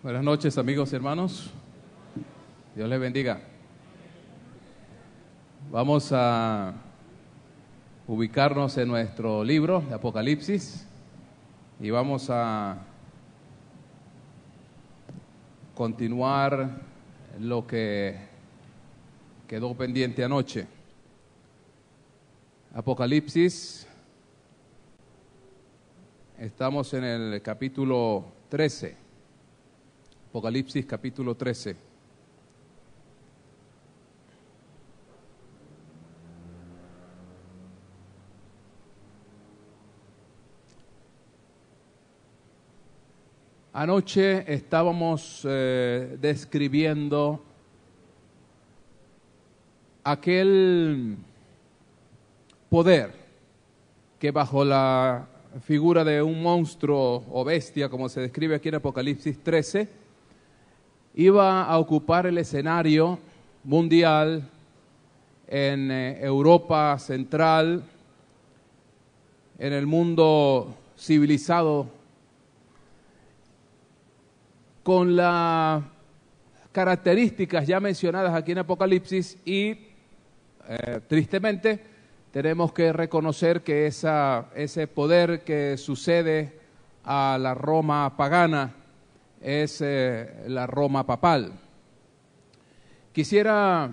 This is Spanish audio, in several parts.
Buenas noches, amigos y hermanos. Dios les bendiga. Vamos a ubicarnos en nuestro libro de Apocalipsis y vamos a continuar lo que quedó pendiente anoche. Apocalipsis, estamos en el capítulo 13. Apocalipsis capítulo 13. Anoche estábamos describiendo aquel poder que bajo la figura de un monstruo o bestia, como se describe aquí en Apocalipsis 13, iba a ocupar el escenario mundial en Europa Central, en el mundo civilizado, con las características ya mencionadas aquí en Apocalipsis y tristemente tenemos que reconocer que ese poder que sucede a la Roma pagana es la Roma papal. Quisiera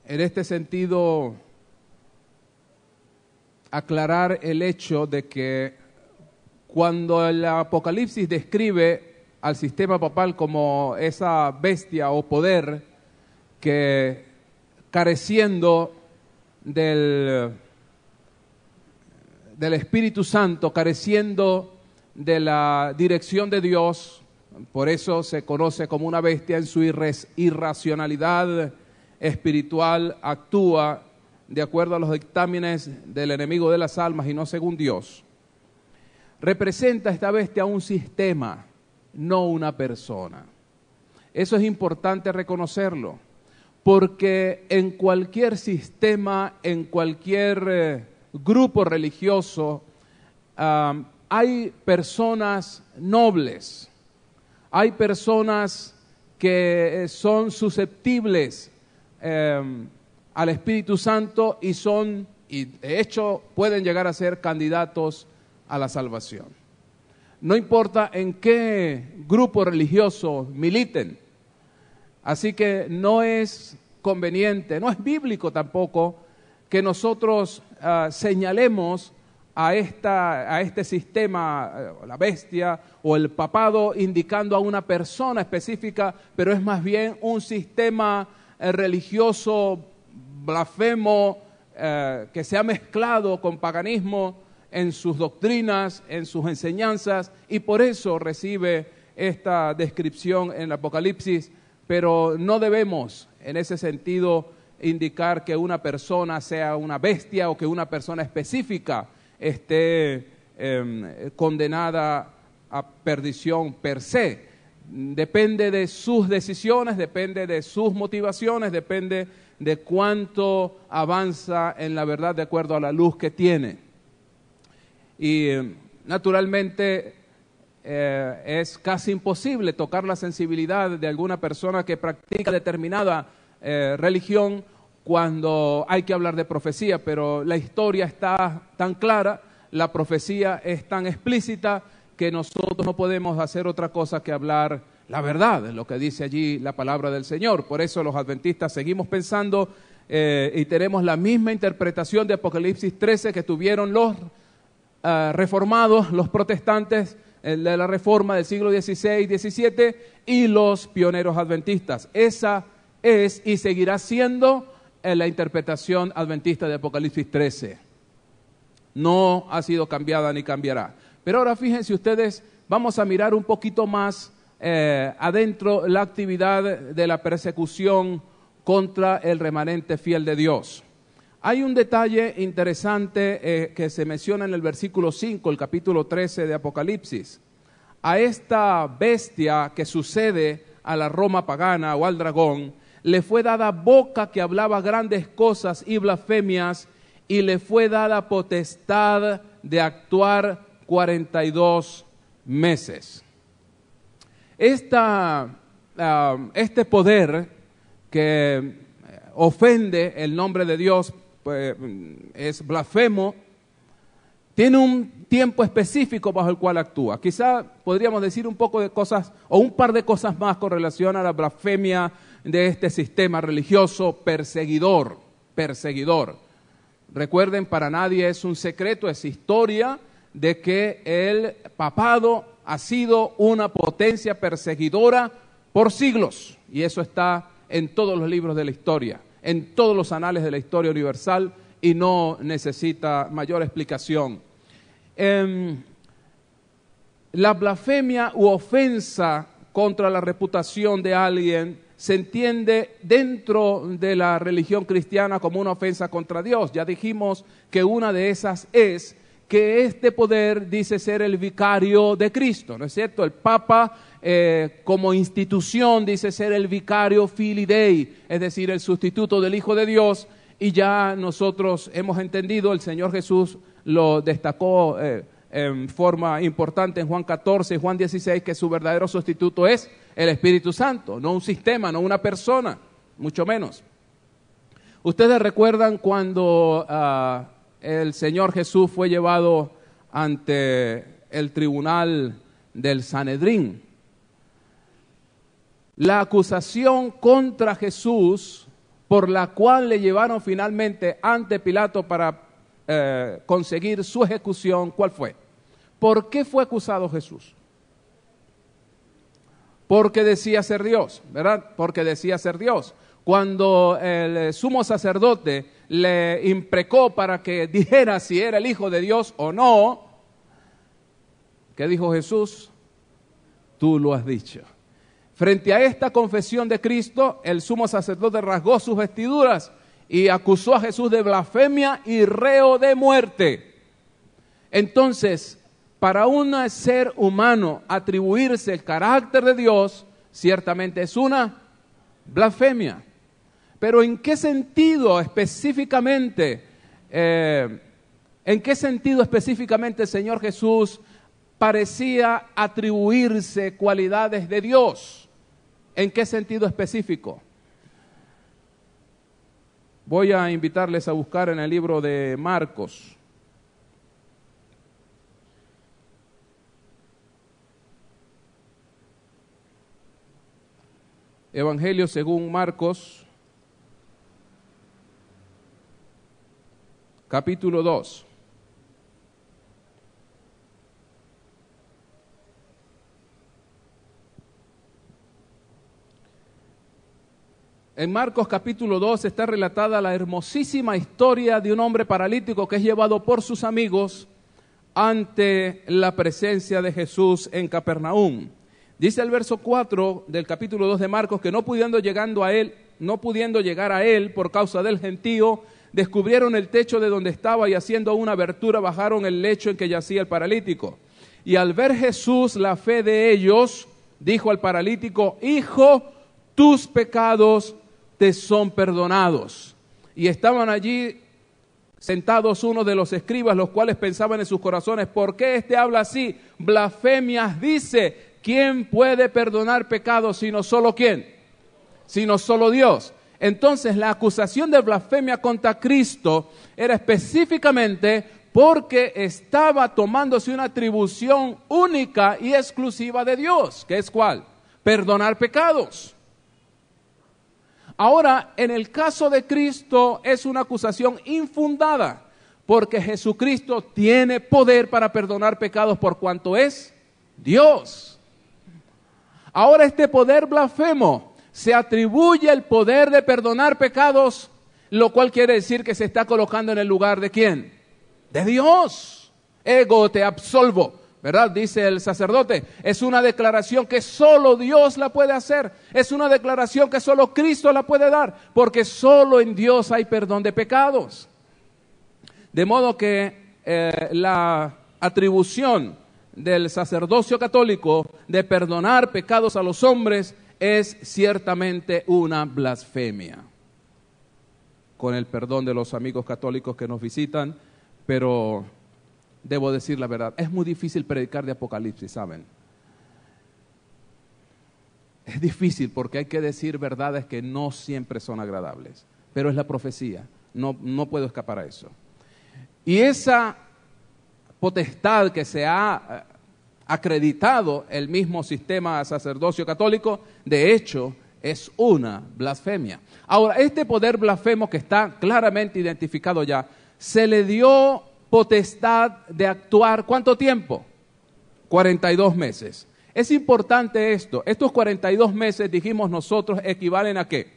en este sentido aclarar el hecho de que cuando el Apocalipsis describe al sistema papal como esa bestia o poder que careciendo del Espíritu Santo, careciendo de la dirección de Dios, por eso se conoce como una bestia, en su irracionalidad espiritual actúa de acuerdo a los dictámenes del enemigo de las almas y no según Dios. Representa esta bestia un sistema, no una persona. Eso es importante reconocerlo, porque en cualquier sistema, en cualquier grupo religioso, hay personas nobles, hay personas que son susceptibles al Espíritu Santo y de hecho pueden llegar a ser candidatos a la salvación. No importa en qué grupo religioso militen. Así que no es conveniente, no es bíblico tampoco que nosotros señalemos a este sistema, la bestia o el papado, indicando a una persona específica, pero es más bien un sistema religioso blasfemo que se ha mezclado con paganismo en sus doctrinas, en sus enseñanzas, y por eso recibe esta descripción en el Apocalipsis, pero no debemos en ese sentido indicar que una persona sea una bestia o que una persona específica esté condenada a perdición per se. Depende de sus decisiones, depende de sus motivaciones, depende de cuánto avanza en la verdad de acuerdo a la luz que tiene. Y naturalmente es casi imposible tocar la sensibilidad de alguna persona que practica determinada religión cuando hay que hablar de profecía, pero la historia está tan clara, la profecía es tan explícita que nosotros no podemos hacer otra cosa que hablar la verdad, lo que dice allí la palabra del Señor. Por eso los adventistas seguimos pensando y tenemos la misma interpretación de Apocalipsis 13 que tuvieron los reformados, los protestantes de la Reforma del siglo XVI, XVII y los pioneros adventistas. Esa es y seguirá siendo la interpretación adventista de Apocalipsis 13. No ha sido cambiada ni cambiará. Pero ahora fíjense ustedes, vamos a mirar un poquito más adentro la actividad de la persecución contra el remanente fiel de Dios. Hay un detalle interesante que se menciona en el versículo 5, el capítulo 13 de Apocalipsis. A esta bestia que sucede a la Roma pagana o al dragón, le fue dada boca que hablaba grandes cosas y blasfemias, y le fue dada potestad de actuar 42 meses. Este poder que ofende el nombre de Dios, pues, es blasfemo, tiene un tiempo específico bajo el cual actúa. Quizá podríamos decir un poco de cosas o un par de cosas más con relación a la blasfemia de este sistema religioso perseguidor. Recuerden, para nadie es un secreto, es historia de que el papado ha sido una potencia perseguidora por siglos, y eso está en todos los libros de la historia, en todos los anales de la historia universal, y no necesita mayor explicación. La blasfemia u ofensa contra la reputación de alguien se entiende dentro de la religión cristiana como una ofensa contra Dios. Ya dijimos que una de esas es que este poder dice ser el vicario de Cristo, ¿no es cierto? El Papa como institución dice ser el vicario Filii Dei, es decir, el sustituto del Hijo de Dios, y ya nosotros hemos entendido, el Señor Jesús lo destacó en forma importante en Juan 14 y Juan 16, que su verdadero sustituto es el Espíritu Santo, no un sistema, no una persona, mucho menos. Ustedes recuerdan cuando el Señor Jesús fue llevado ante el tribunal del Sanedrín. La acusación contra Jesús, por la cual le llevaron finalmente ante Pilato para conseguir su ejecución, ¿cuál fue? ¿Por qué fue acusado Jesús? Porque decía ser Dios, ¿verdad? Porque decía ser Dios. Cuando el sumo sacerdote le imprecó para que dijera si era el Hijo de Dios o no, ¿qué dijo Jesús? Tú lo has dicho. Frente a esta confesión de Cristo, el sumo sacerdote rasgó sus vestiduras y acusó a Jesús de blasfemia y reo de muerte. Entonces, para un ser humano atribuirse el carácter de Dios, ciertamente es una blasfemia. Pero ¿en qué sentido específicamente, el Señor Jesús parecía atribuirse cualidades de Dios? ¿En qué sentido específico? Voy a invitarles a buscar en el libro de Marcos. Evangelio según Marcos, capítulo 2. En Marcos capítulo 2 está relatada la hermosísima historia de un hombre paralítico que es llevado por sus amigos ante la presencia de Jesús en Capernaum. Dice el verso 4 del capítulo 2 de Marcos que no pudiendo llegar a él por causa del gentío, descubrieron el techo de donde estaba y haciendo una abertura bajaron el lecho en que yacía el paralítico. Y al ver Jesús la fe de ellos, dijo al paralítico: Hijo, tus pecados te son perdonados. Y estaban allí sentados unos de los escribas, los cuales pensaban en sus corazones: ¿por qué este habla así? Blasfemias dice. ¿Quién puede perdonar pecados sino solo quién? Sino solo Dios. Entonces la acusación de blasfemia contra Cristo era específicamente porque estaba tomándose una atribución única y exclusiva de Dios, que es ¿cuál? Perdonar pecados. Ahora, en el caso de Cristo es una acusación infundada, porque Jesucristo tiene poder para perdonar pecados por cuanto es Dios. Ahora este poder blasfemo se atribuye el poder de perdonar pecados, lo cual quiere decir que se está colocando en el lugar ¿de quién? De Dios. Ego te absolvo, ¿verdad? Dice el sacerdote. Es una declaración que solo Dios la puede hacer. Es una declaración que solo Cristo la puede dar, porque solo en Dios hay perdón de pecados. De modo que la atribución del sacerdocio católico de perdonar pecados a los hombres es ciertamente una blasfemia. Con el perdón de los amigos católicos que nos visitan, pero debo decir la verdad, es muy difícil predicar de Apocalipsis, ¿saben? Es difícil porque hay que decir verdades que no siempre son agradables, pero es la profecía, no puedo escapar a eso. Y esa potestad que se ha acreditado el mismo sistema sacerdocio católico, de hecho, es una blasfemia. Ahora, este poder blasfemo que está claramente identificado ya, se le dio potestad de actuar, ¿cuánto tiempo? 42 meses. Es importante esto. Estos 42 meses, dijimos nosotros, equivalen ¿a qué?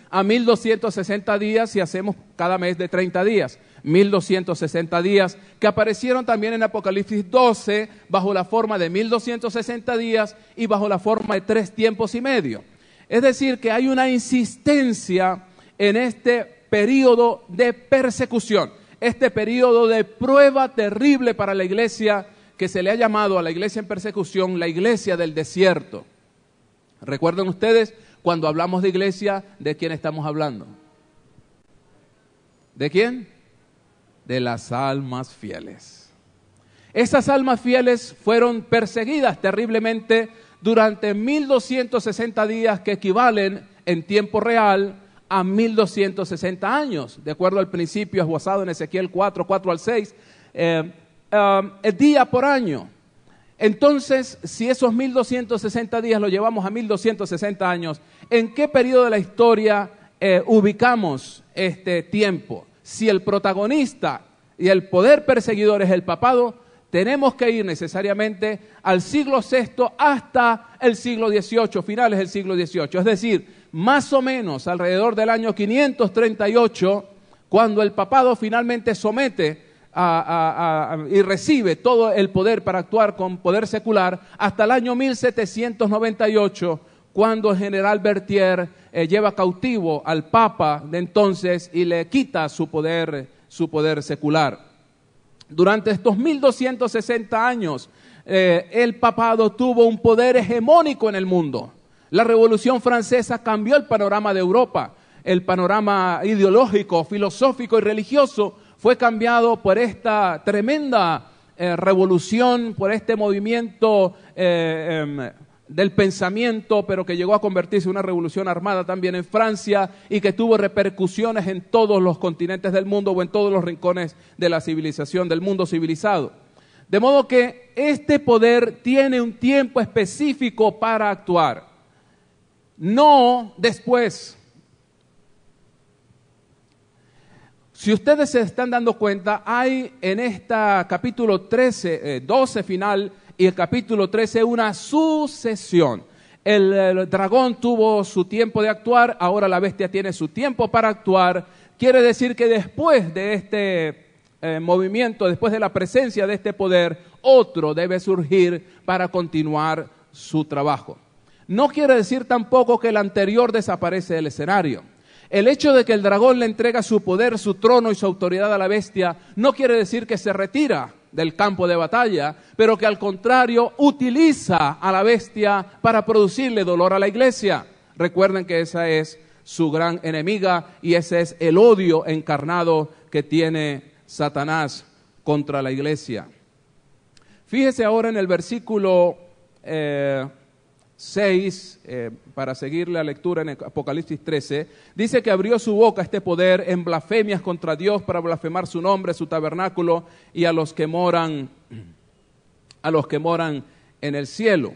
A 1260 días si hacemos cada mes de 30 días. 1260 días, que aparecieron también en Apocalipsis 12 bajo la forma de 1260 días y bajo la forma de 3 tiempos y medio. Es decir, que hay una insistencia en este periodo de persecución, este periodo de prueba terrible para la iglesia, que se le ha llamado a la iglesia en persecución la iglesia del desierto. ¿Recuerdan ustedes cuando hablamos de iglesia, de quién estamos hablando? ¿De quién? De las almas fieles. Esas almas fieles fueron perseguidas terriblemente durante 1260 días, que equivalen en tiempo real a 1260 años, de acuerdo al principio esbozado en Ezequiel 4 al 6, día por año. Entonces, si esos 1260 días lo llevamos a 1260 años, ¿en qué periodo de la historia ubicamos este tiempo? Si el protagonista y el poder perseguidor es el papado, tenemos que ir necesariamente al siglo VI hasta el siglo XVIII, finales del siglo XVIII. Es decir, más o menos alrededor del año 538, cuando el papado finalmente somete y recibe todo el poder para actuar con poder secular, hasta el año 1798, cuando el general Berthier lleva cautivo al papa de entonces y le quita su poder secular. Durante estos 1260 años, el papado tuvo un poder hegemónico en el mundo. La Revolución Francesa cambió el panorama de Europa. El panorama ideológico, filosófico y religioso fue cambiado por esta tremenda revolución, por este movimiento del pensamiento, pero que llegó a convertirse en una revolución armada también en Francia y que tuvo repercusiones en todos los continentes del mundo o en todos los rincones de la civilización, del mundo civilizado. De modo que este poder tiene un tiempo específico para actuar, no después. Si ustedes se están dando cuenta, hay en este capítulo 12 final y el capítulo 13 una sucesión. El dragón tuvo su tiempo de actuar, ahora la bestia tiene su tiempo para actuar. Quiere decir que después de este movimiento, después de la presencia de este poder, otro debe surgir para continuar su trabajo. No quiere decir tampoco que el anterior desaparece del escenario. El hecho de que el dragón le entrega su poder, su trono y su autoridad a la bestia no quiere decir que se retira del campo de batalla, pero que al contrario utiliza a la bestia para producirle dolor a la iglesia. Recuerden que esa es su gran enemiga y ese es el odio encarnado que tiene Satanás contra la iglesia. Fíjese ahora en el versículo 6, para seguir la lectura en Apocalipsis 13, dice que abrió su boca este poder en blasfemias contra Dios para blasfemar su nombre, su tabernáculo y a los que moran en el cielo.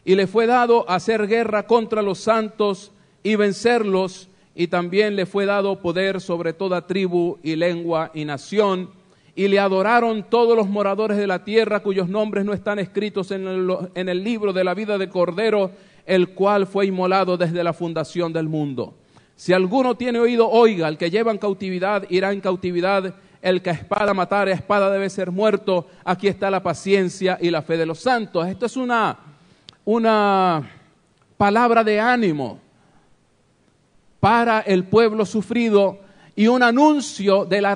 Y le fue dado hacer guerra contra los santos y vencerlos, y también le fue dado poder sobre toda tribu y lengua y nación. Y le adoraron todos los moradores de la tierra cuyos nombres no están escritos en el libro de la vida del Cordero, el cual fue inmolado desde la fundación del mundo. Si alguno tiene oído, oiga. El que lleva en cautividad irá en cautividad. El que a espada matare, a espada debe ser muerto. Aquí está la paciencia y la fe de los santos. Esto es una palabra de ánimo para el pueblo sufrido y un anuncio de la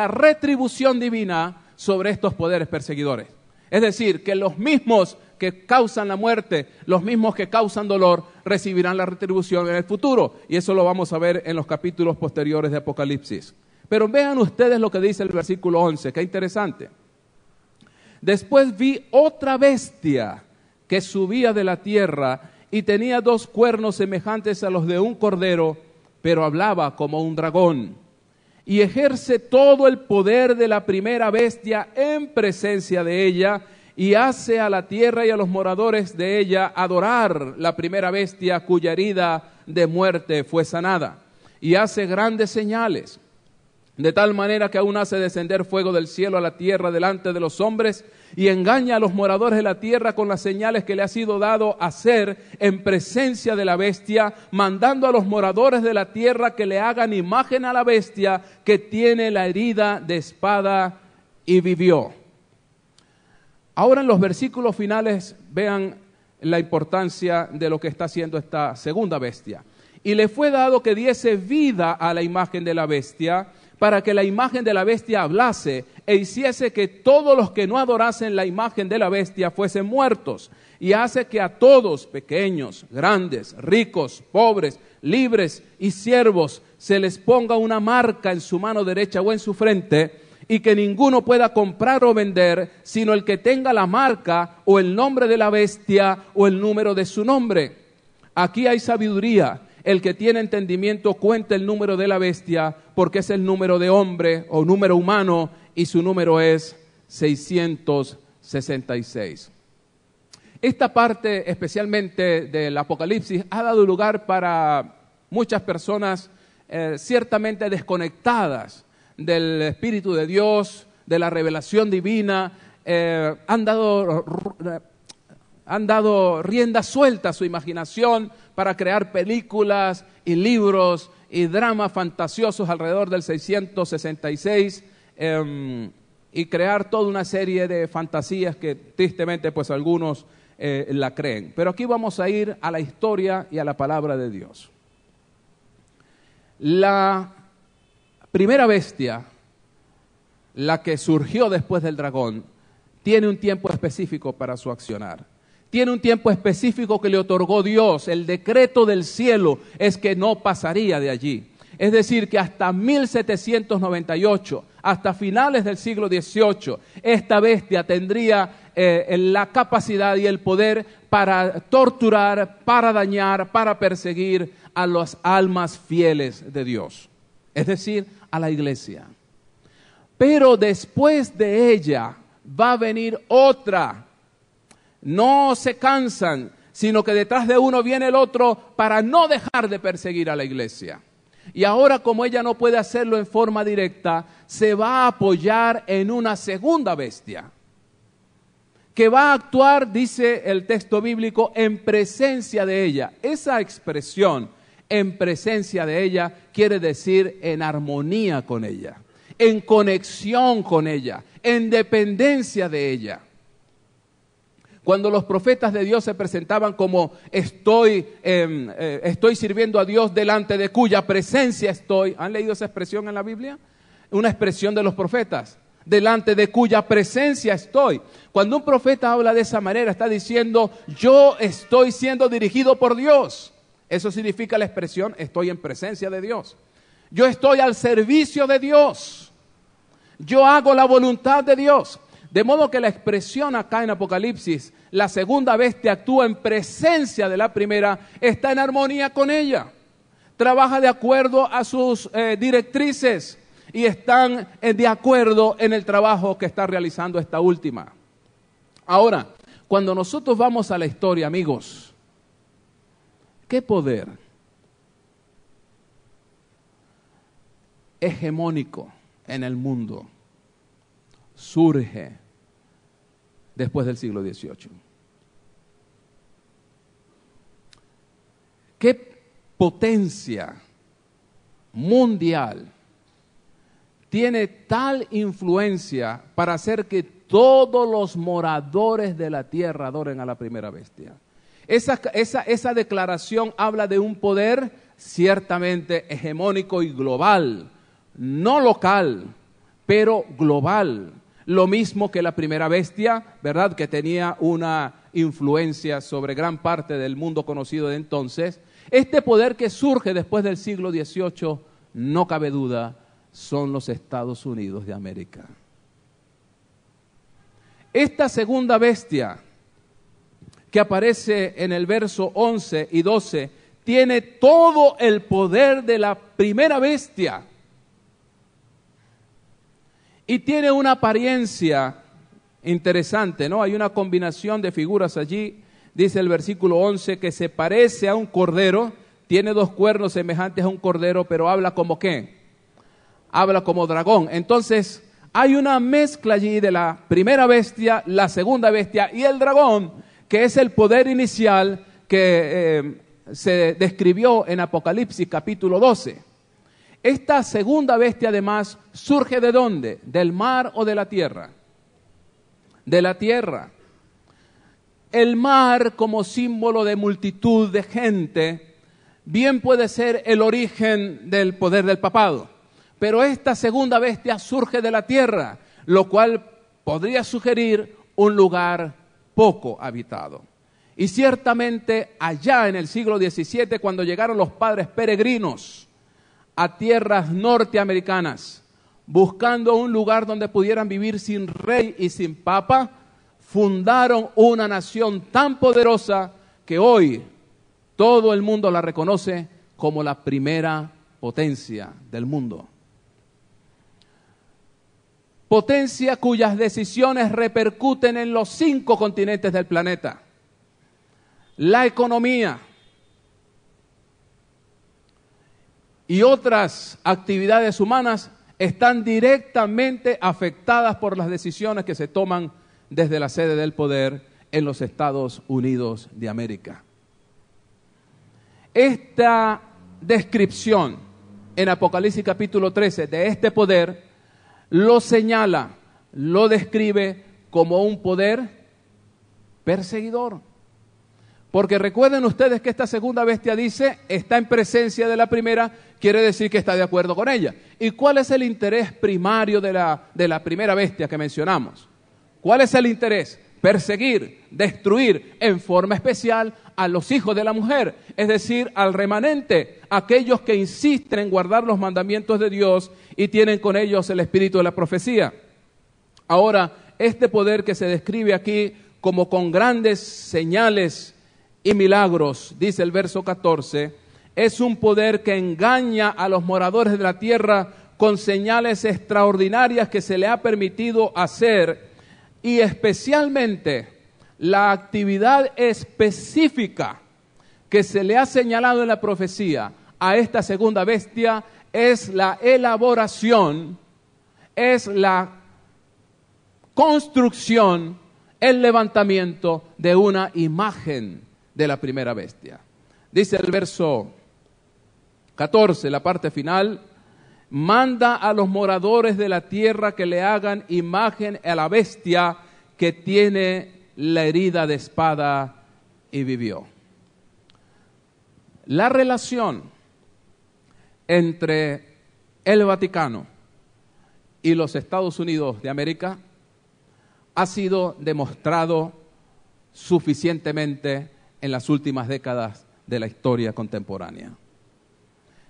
retribución divina sobre estos poderes perseguidores. Es decir, que los mismos que causan la muerte, los mismos que causan dolor, recibirán la retribución en el futuro. Y eso lo vamos a ver en los capítulos posteriores de Apocalipsis. Pero vean ustedes lo que dice el versículo 11, qué interesante. Después vi otra bestia que subía de la tierra y tenía 2 cuernos semejantes a los de un cordero, pero hablaba como un dragón. Y ejerce todo el poder de la primera bestia en presencia de ella, y hace a la tierra y a los moradores de ella adorar la primera bestia cuya herida de muerte fue sanada. Y hace grandes señales, de tal manera que aún hace descender fuego del cielo a la tierra delante de los hombres, y engaña a los moradores de la tierra con las señales que le ha sido dado hacer en presencia de la bestia, mandando a los moradores de la tierra que le hagan imagen a la bestia que tiene la herida de espada y vivió. Ahora en los versículos finales vean la importancia de lo que está haciendo esta segunda bestia. Y le fue dado que diese vida a la imagen de la bestia, para que la imagen de la bestia hablase e hiciese que todos los que no adorasen la imagen de la bestia fuesen muertos. Y hace que a todos, pequeños, grandes, ricos, pobres, libres y siervos, se les ponga una marca en su mano derecha o en su frente, y que ninguno pueda comprar o vender, sino el que tenga la marca o el nombre de la bestia o el número de su nombre. Aquí hay sabiduría. El que tiene entendimiento cuenta el número de la bestia, porque es el número de hombre o número humano, y su número es 666. Esta parte, especialmente del Apocalipsis, ha dado lugar para muchas personas ciertamente desconectadas del Espíritu de Dios, de la revelación divina. Han dado rienda suelta a su imaginación para crear películas y libros y dramas fantasiosos alrededor del 666 y crear toda una serie de fantasías que tristemente pues algunos la creen. Pero aquí vamos a ir a la historia y a la palabra de Dios. La primera bestia, la que surgió después del dragón, tiene un tiempo específico para su accionar. Tiene un tiempo específico que le otorgó Dios. El decreto del cielo es que no pasaría de allí. Es decir, que hasta 1798, hasta finales del siglo XVIII, esta bestia tendría la capacidad y el poder para torturar, para dañar, para perseguir a las almas fieles de Dios. Es decir, a la iglesia. Pero después de ella va a venir otra. No se cansan, sino que detrás de uno viene el otro para no dejar de perseguir a la iglesia. Y ahora, como ella no puede hacerlo en forma directa, se va a apoyar en una segunda bestia, que va a actuar, dice el texto bíblico, en presencia de ella. Esa expresión, en presencia de ella, quiere decir en armonía con ella, en conexión con ella, en dependencia de ella. Cuando los profetas de Dios se presentaban como estoy sirviendo a Dios delante de cuya presencia estoy. ¿Han leído esa expresión en la Biblia? Una expresión de los profetas. Delante de cuya presencia estoy. Cuando un profeta habla de esa manera, está diciendo, yo estoy siendo dirigido por Dios. Eso significa la expresión, estoy en presencia de Dios. Yo estoy al servicio de Dios. Yo hago la voluntad de Dios. De modo que la expresión acá en Apocalipsis, la segunda bestia actúa en presencia de la primera, está en armonía con ella. Trabaja de acuerdo a sus directrices y están de acuerdo en el trabajo que está realizando esta última. Ahora, cuando nosotros vamos a la historia, amigos, ¿qué poder hegemónico en el mundo surge después del siglo XVIII? ¿Qué potencia mundial tiene tal influencia para hacer que todos los moradores de la tierra adoren a la primera bestia? Esa declaración habla de un poder ciertamente hegemónico y global, no local, pero global. Lo mismo que la primera bestia, ¿verdad?, que tenía una influencia sobre gran parte del mundo conocido de entonces. Este poder que surge después del siglo XVIII, no cabe duda, son los Estados Unidos de América. Esta segunda bestia, que aparece en el verso 11 y 12, tiene todo el poder de la primera bestia. Y tiene una apariencia interesante, ¿no? Hay una combinación de figuras allí. Dice el versículo 11 que se parece a un cordero, tiene 2 cuernos semejantes a un cordero, pero habla como ¿qué? Habla como dragón. Entonces, hay una mezcla allí de la primera bestia, la segunda bestia y el dragón, que es el poder inicial que se describió en Apocalipsis capítulo 12. Esta segunda bestia además surge ¿de dónde? ¿Del mar o de la tierra? De la tierra. El mar como símbolo de multitud de gente, bien puede ser el origen del poder del papado. Pero esta segunda bestia surge de la tierra, lo cual podría sugerir un lugar poco habitado. Y ciertamente allá en el siglo XVII, cuando llegaron los padres peregrinos a tierras norteamericanas, buscando un lugar donde pudieran vivir sin rey y sin papa, fundaron una nación tan poderosa que hoy todo el mundo la reconoce como la primera potencia del mundo. Potencia cuyas decisiones repercuten en los 5 continentes del planeta. La economía y otras actividades humanas están directamente afectadas por las decisiones que se toman desde la sede del poder en los Estados Unidos de América. Esta descripción en Apocalipsis capítulo 13 de este poder lo señala, lo describe como un poder perseguidor. Porque recuerden ustedes que esta segunda bestia dice, está en presencia de la primera, quiere decir que está de acuerdo con ella. ¿Y cuál es el interés primario de la primera bestia que mencionamos? ¿Cuál es el interés? Perseguir, destruir en forma especial a los hijos de la mujer, es decir, al remanente, aquellos que insisten en guardar los mandamientos de Dios y tienen con ellos el espíritu de la profecía. Ahora, este poder que se describe aquí como con grandes señales y milagros, dice el verso 14, es un poder que engaña a los moradores de la tierra con señales extraordinarias que se le ha permitido hacer, y especialmente la actividad específica que se le ha señalado en la profecía a esta segunda bestia es la elaboración, es la construcción, el levantamiento de una imagen de la primera bestia. Dice el verso 14, la parte final, manda a los moradores de la tierra que le hagan imagen a la bestia que tiene la herida de espada y vivió. La relación entre el Vaticano y los Estados Unidos de América ha sido demostrado suficientemente en las últimas décadas de la historia contemporánea.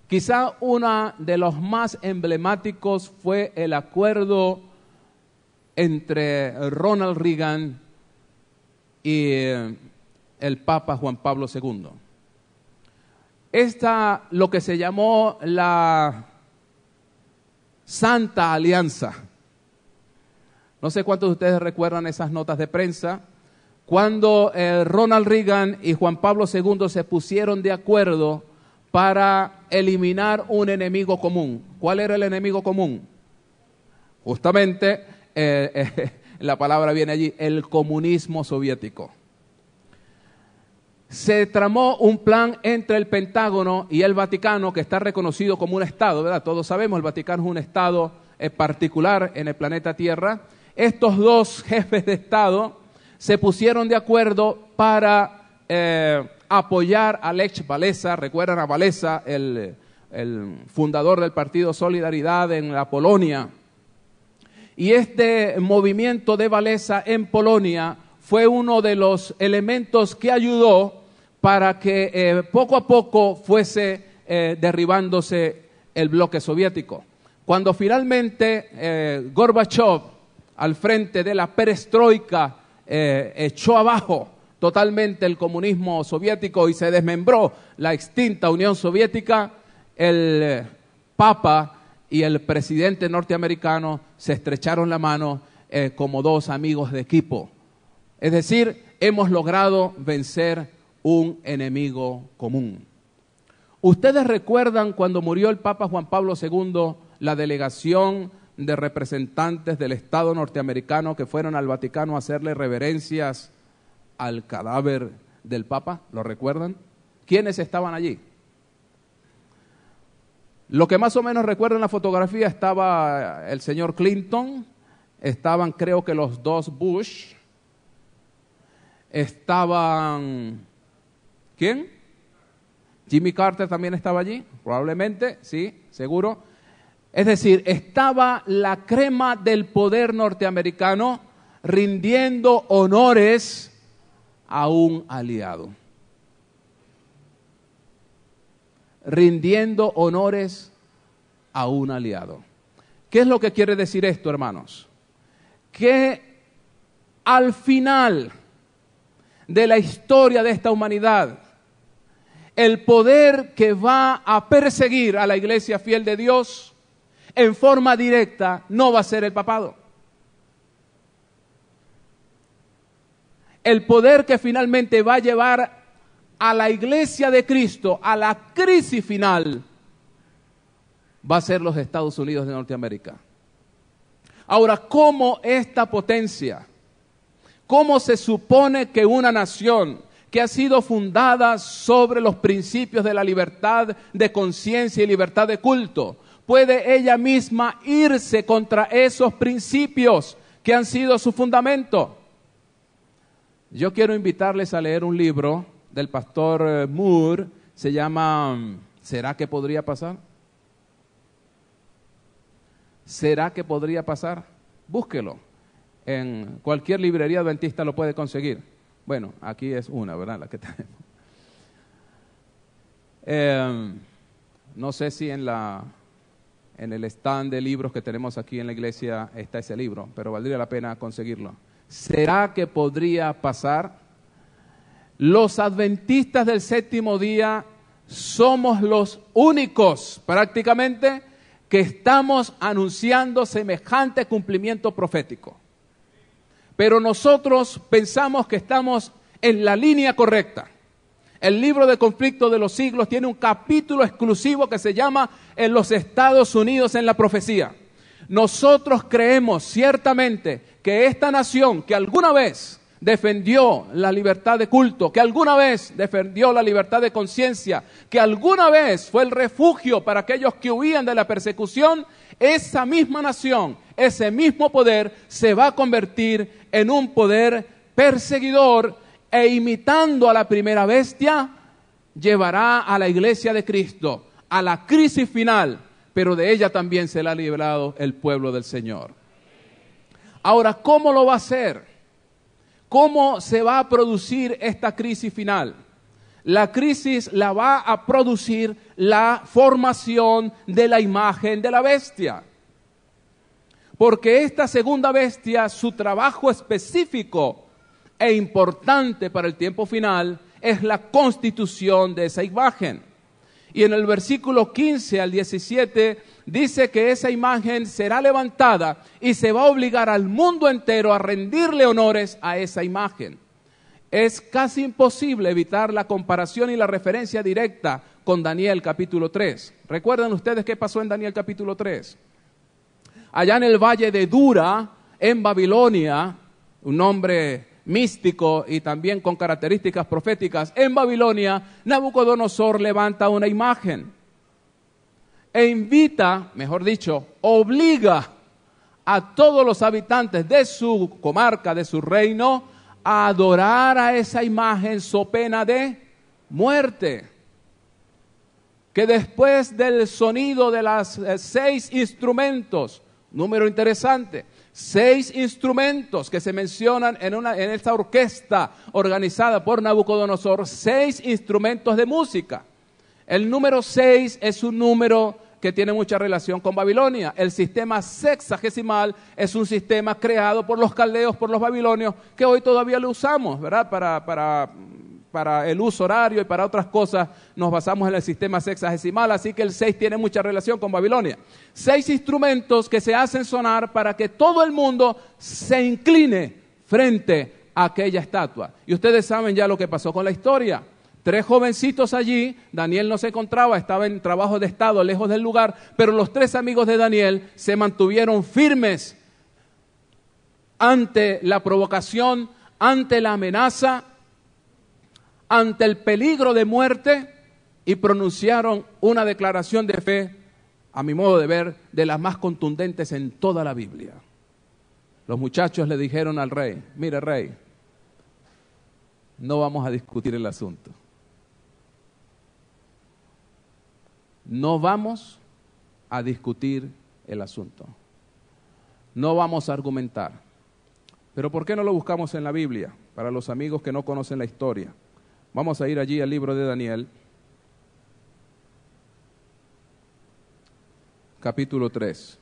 Quizá uno de los más emblemáticos fue el acuerdo entre Ronald Reagan y el Papa Juan Pablo II. Lo que se llamó la Santa Alianza. No sé cuántos de ustedes recuerdan esas notas de prensa, cuando Ronald Reagan y Juan Pablo II se pusieron de acuerdo para eliminar un enemigo común. ¿Cuál era el enemigo común? Justamente, la palabra viene allí, el comunismo soviético. Se tramó un plan entre el Pentágono y el Vaticano, que está reconocido como un Estado, ¿verdad? Todos sabemos, el Vaticano es un Estado particular en el planeta Tierra. Estos 2 jefes de Estado se pusieron de acuerdo para apoyar a Lech Walesa. Recuerdan a Walesa, el fundador del partido Solidaridad en la Polonia. Y este movimiento de Walesa en Polonia fue uno de los elementos que ayudó para que poco a poco fuese derribándose el bloque soviético. Cuando finalmente Gorbachev, al frente de la perestroika, echó abajo totalmente el comunismo soviético y se desmembró la extinta Unión Soviética, el Papa y el presidente norteamericano se estrecharon la mano como dos amigos de equipo. Es decir, hemos logrado vencer un enemigo común. ¿Ustedes recuerdan cuando murió el Papa Juan Pablo II, la delegación de representantes del Estado norteamericano que fueron al Vaticano a hacerle reverencias al cadáver del Papa? ¿Lo recuerdan? ¿Quiénes estaban allí? Lo que más o menos recuerdo en la fotografía, estaba el señor Clinton, estaban creo que los dos Bush, estaban... ¿Quién? Jimmy Carter también estaba allí, probablemente, sí, seguro. Es decir, estaba la crema del poder norteamericano rindiendo honores a un aliado. Rindiendo honores a un aliado. ¿Qué es lo que quiere decir esto, hermanos? Que al final de la historia de esta humanidad, el poder que va a perseguir a la iglesia fiel de Dios en forma directa no va a ser el papado. El poder que finalmente va a llevar a la iglesia de Cristo a la crisis final va a ser los Estados Unidos de Norteamérica. Ahora, ¿cómo esta potencia, cómo se supone que una nación que ha sido fundada sobre los principios de la libertad de conciencia y libertad de culto, puede ella misma irse contra esos principios que han sido su fundamento? Yo quiero invitarles a leer un libro del pastor Moore, se llama ¿Será que podría pasar? ¿Será que podría pasar? Búsquelo. En cualquier librería adventista lo puede conseguir. Bueno, aquí es una, ¿verdad? La que tenemos. No sé si en el stand de libros que tenemos aquí en la iglesia está ese libro, pero valdría la pena conseguirlo. ¿Será que podría pasar? Los adventistas del séptimo día somos los únicos, prácticamente, que estamos anunciando semejante cumplimiento profético. Pero nosotros pensamos que estamos en la línea correcta. El libro de Conflicto de los Siglos tiene un capítulo exclusivo que se llama En los Estados Unidos en la profecía. Nosotros creemos ciertamente que esta nación que alguna vez defendió la libertad de culto, que alguna vez defendió la libertad de conciencia, que alguna vez fue el refugio para aquellos que huían de la persecución, esa misma nación, ese mismo poder se va a convertir en un poder perseguidor e imitando a la primera bestia, llevará a la iglesia de Cristo a la crisis final, pero de ella también se le ha librado el pueblo del Señor. Ahora, ¿cómo lo va a hacer? ¿Cómo se va a producir esta crisis final? La crisis la va a producir la formación de la imagen de la bestia. Porque esta segunda bestia, su trabajo específico e importante para el tiempo final es la constitución de esa imagen. Y en el versículo 15 al 17 dice que esa imagen será levantada y se va a obligar al mundo entero a rendirle honores a esa imagen. Es casi imposible evitar la comparación y la referencia directa con Daniel capítulo 3. ¿Recuerdan ustedes qué pasó en Daniel capítulo 3? Allá en el valle de Dura, en Babilonia, un nombre místico y también con características proféticas, en Babilonia, Nabucodonosor levanta una imagen e invita, mejor dicho, obliga a todos los habitantes de su comarca, de su reino, a adorar a esa imagen so pena de muerte. Que después del sonido de las 6 instrumentos, número interesante, 6 instrumentos que se mencionan en esta orquesta organizada por Nabucodonosor, 6 instrumentos de música. El número 6 es un número que tiene mucha relación con Babilonia. El sistema sexagesimal es un sistema creado por los caldeos, por los babilonios, que hoy todavía lo usamos, ¿verdad? Para el uso horario y para otras cosas nos basamos en el sistema sexagesimal, así que el 6 tiene mucha relación con Babilonia. 6 instrumentos que se hacen sonar para que todo el mundo se incline frente a aquella estatua. Y ustedes saben ya lo que pasó con la historia. 3 jovencitos allí, Daniel no se encontraba, estaba en trabajo de estado, lejos del lugar, pero los 3 amigos de Daniel se mantuvieron firmes ante la provocación, ante la amenaza, ante el peligro de muerte, y pronunciaron una declaración de fe, a mi modo de ver, de las más contundentes en toda la Biblia. Los muchachos le dijeron al rey: mire, rey, no vamos a discutir el asunto. No vamos a discutir el asunto. No vamos a argumentar. Pero ¿por qué no lo buscamos en la Biblia? Para los amigos que no conocen la historia. Vamos a ir allí al libro de Daniel, capítulo 3.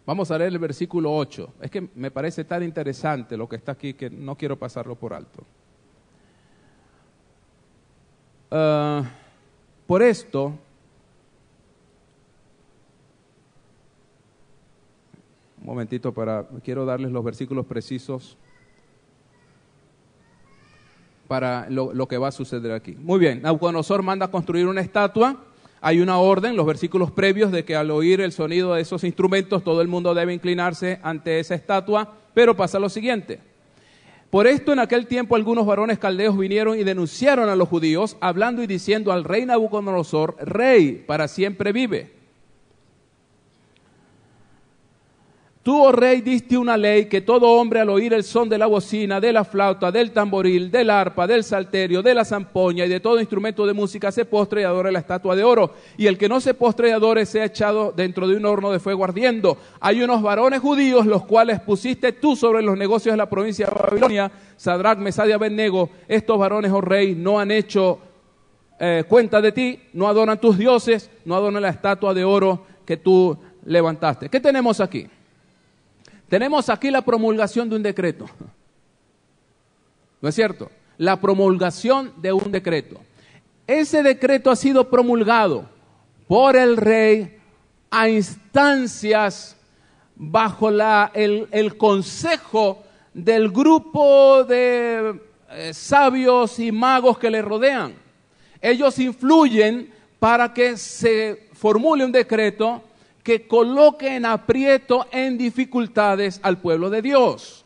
Vamos a leer el versículo 8. Es que me parece tan interesante lo que está aquí que no quiero pasarlo por alto. Por esto, un momentito, quiero darles los versículos precisos para lo que va a suceder aquí. Muy bien, Nabucodonosor manda construir una estatua. Hay una orden, los versículos previos, de que al oír el sonido de esos instrumentos todo el mundo debe inclinarse ante esa estatua, pero pasa lo siguiente. Por esto en aquel tiempo algunos varones caldeos vinieron y denunciaron a los judíos, hablando y diciendo al rey Nabucodonosor: Rey, para siempre vive. Tú, oh rey, diste una ley que todo hombre al oír el son de la bocina, de la flauta, del tamboril, del arpa, del salterio, de la zampoña y de todo instrumento de música se postre y adore la estatua de oro. Y el que no se postre y adore sea echado dentro de un horno de fuego ardiendo. Hay unos varones judíos los cuales pusiste tú sobre los negocios de la provincia de Babilonia, Sadrach, Mesach y Abednego. Estos varones, oh rey, no han hecho cuenta de ti, no adoran tus dioses, no adoran la estatua de oro que tú levantaste. ¿Qué tenemos aquí? Tenemos aquí la promulgación de un decreto. ¿No es cierto? La promulgación de un decreto. Ese decreto ha sido promulgado por el rey a instancias bajo el consejo del grupo de sabios y magos que le rodean. Ellos influyen para que se formule un decreto que coloque en aprieto, en dificultades al pueblo de Dios.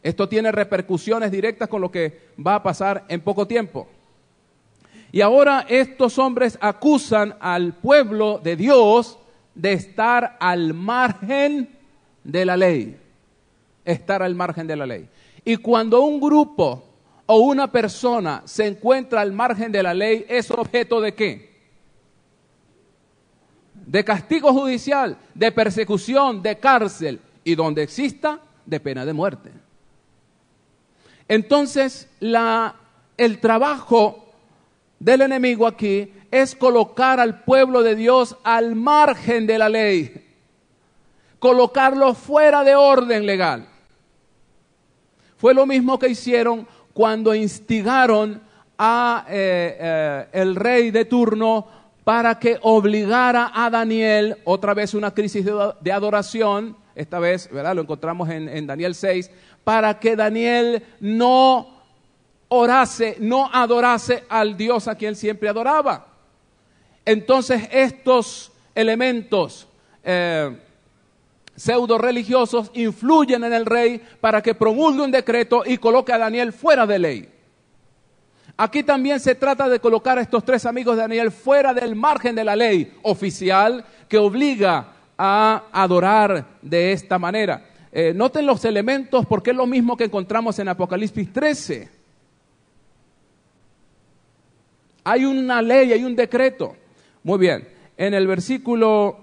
Esto tiene repercusiones directas con lo que va a pasar en poco tiempo. Y ahora estos hombres acusan al pueblo de Dios de estar al margen de la ley. Estar al margen de la ley. Y cuando un grupo o una persona se encuentra al margen de la ley, ¿es objeto de qué? De castigo judicial, de persecución, de cárcel, y donde exista, de pena de muerte. Entonces, el trabajo del enemigo aquí es colocar al pueblo de Dios al margen de la ley, colocarlo fuera de orden legal. Fue lo mismo que hicieron cuando instigaron a el rey de turno para que obligara a Daniel, otra vez una crisis de adoración, esta vez, ¿verdad? Lo encontramos en Daniel 6, para que Daniel no orase, no adorase al Dios a quien siempre adoraba. Entonces estos elementos pseudo religiosos influyen en el rey para que promulgue un decreto y coloque a Daniel fuera de ley. Aquí también se trata de colocar a estos 3 amigos de Daniel fuera del margen de la ley oficial que obliga a adorar de esta manera. Noten los elementos porque es lo mismo que encontramos en Apocalipsis 13. Hay una ley, hay un decreto. Muy bien, en el versículo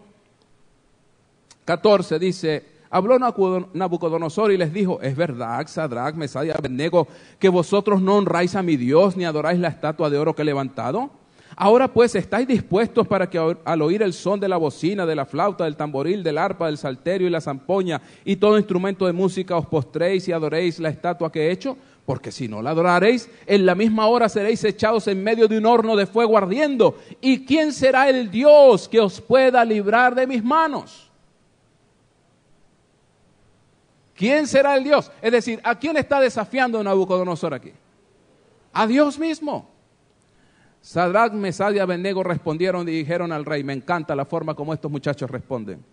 14 dice, habló Nabucodonosor y les dijo, es verdad, Sadrach, Mesach y Abednego, que vosotros no honráis a mi Dios ni adoráis la estatua de oro que he levantado. Ahora pues, ¿estáis dispuestos para que al oír el son de la bocina, de la flauta, del tamboril, del arpa, del salterio y la zampoña y todo instrumento de música os postréis y adoréis la estatua que he hecho? Porque si no la adoraréis, en la misma hora seréis echados en medio de un horno de fuego ardiendo. ¿Y quién será el Dios que os pueda librar de mis manos? ¿Quién será el Dios? Es decir, ¿a quién está desafiando Nabucodonosor aquí? A Dios mismo. Sadrach, Mesach y Abednego respondieron y dijeron al rey, me encanta la forma como estos muchachos responden.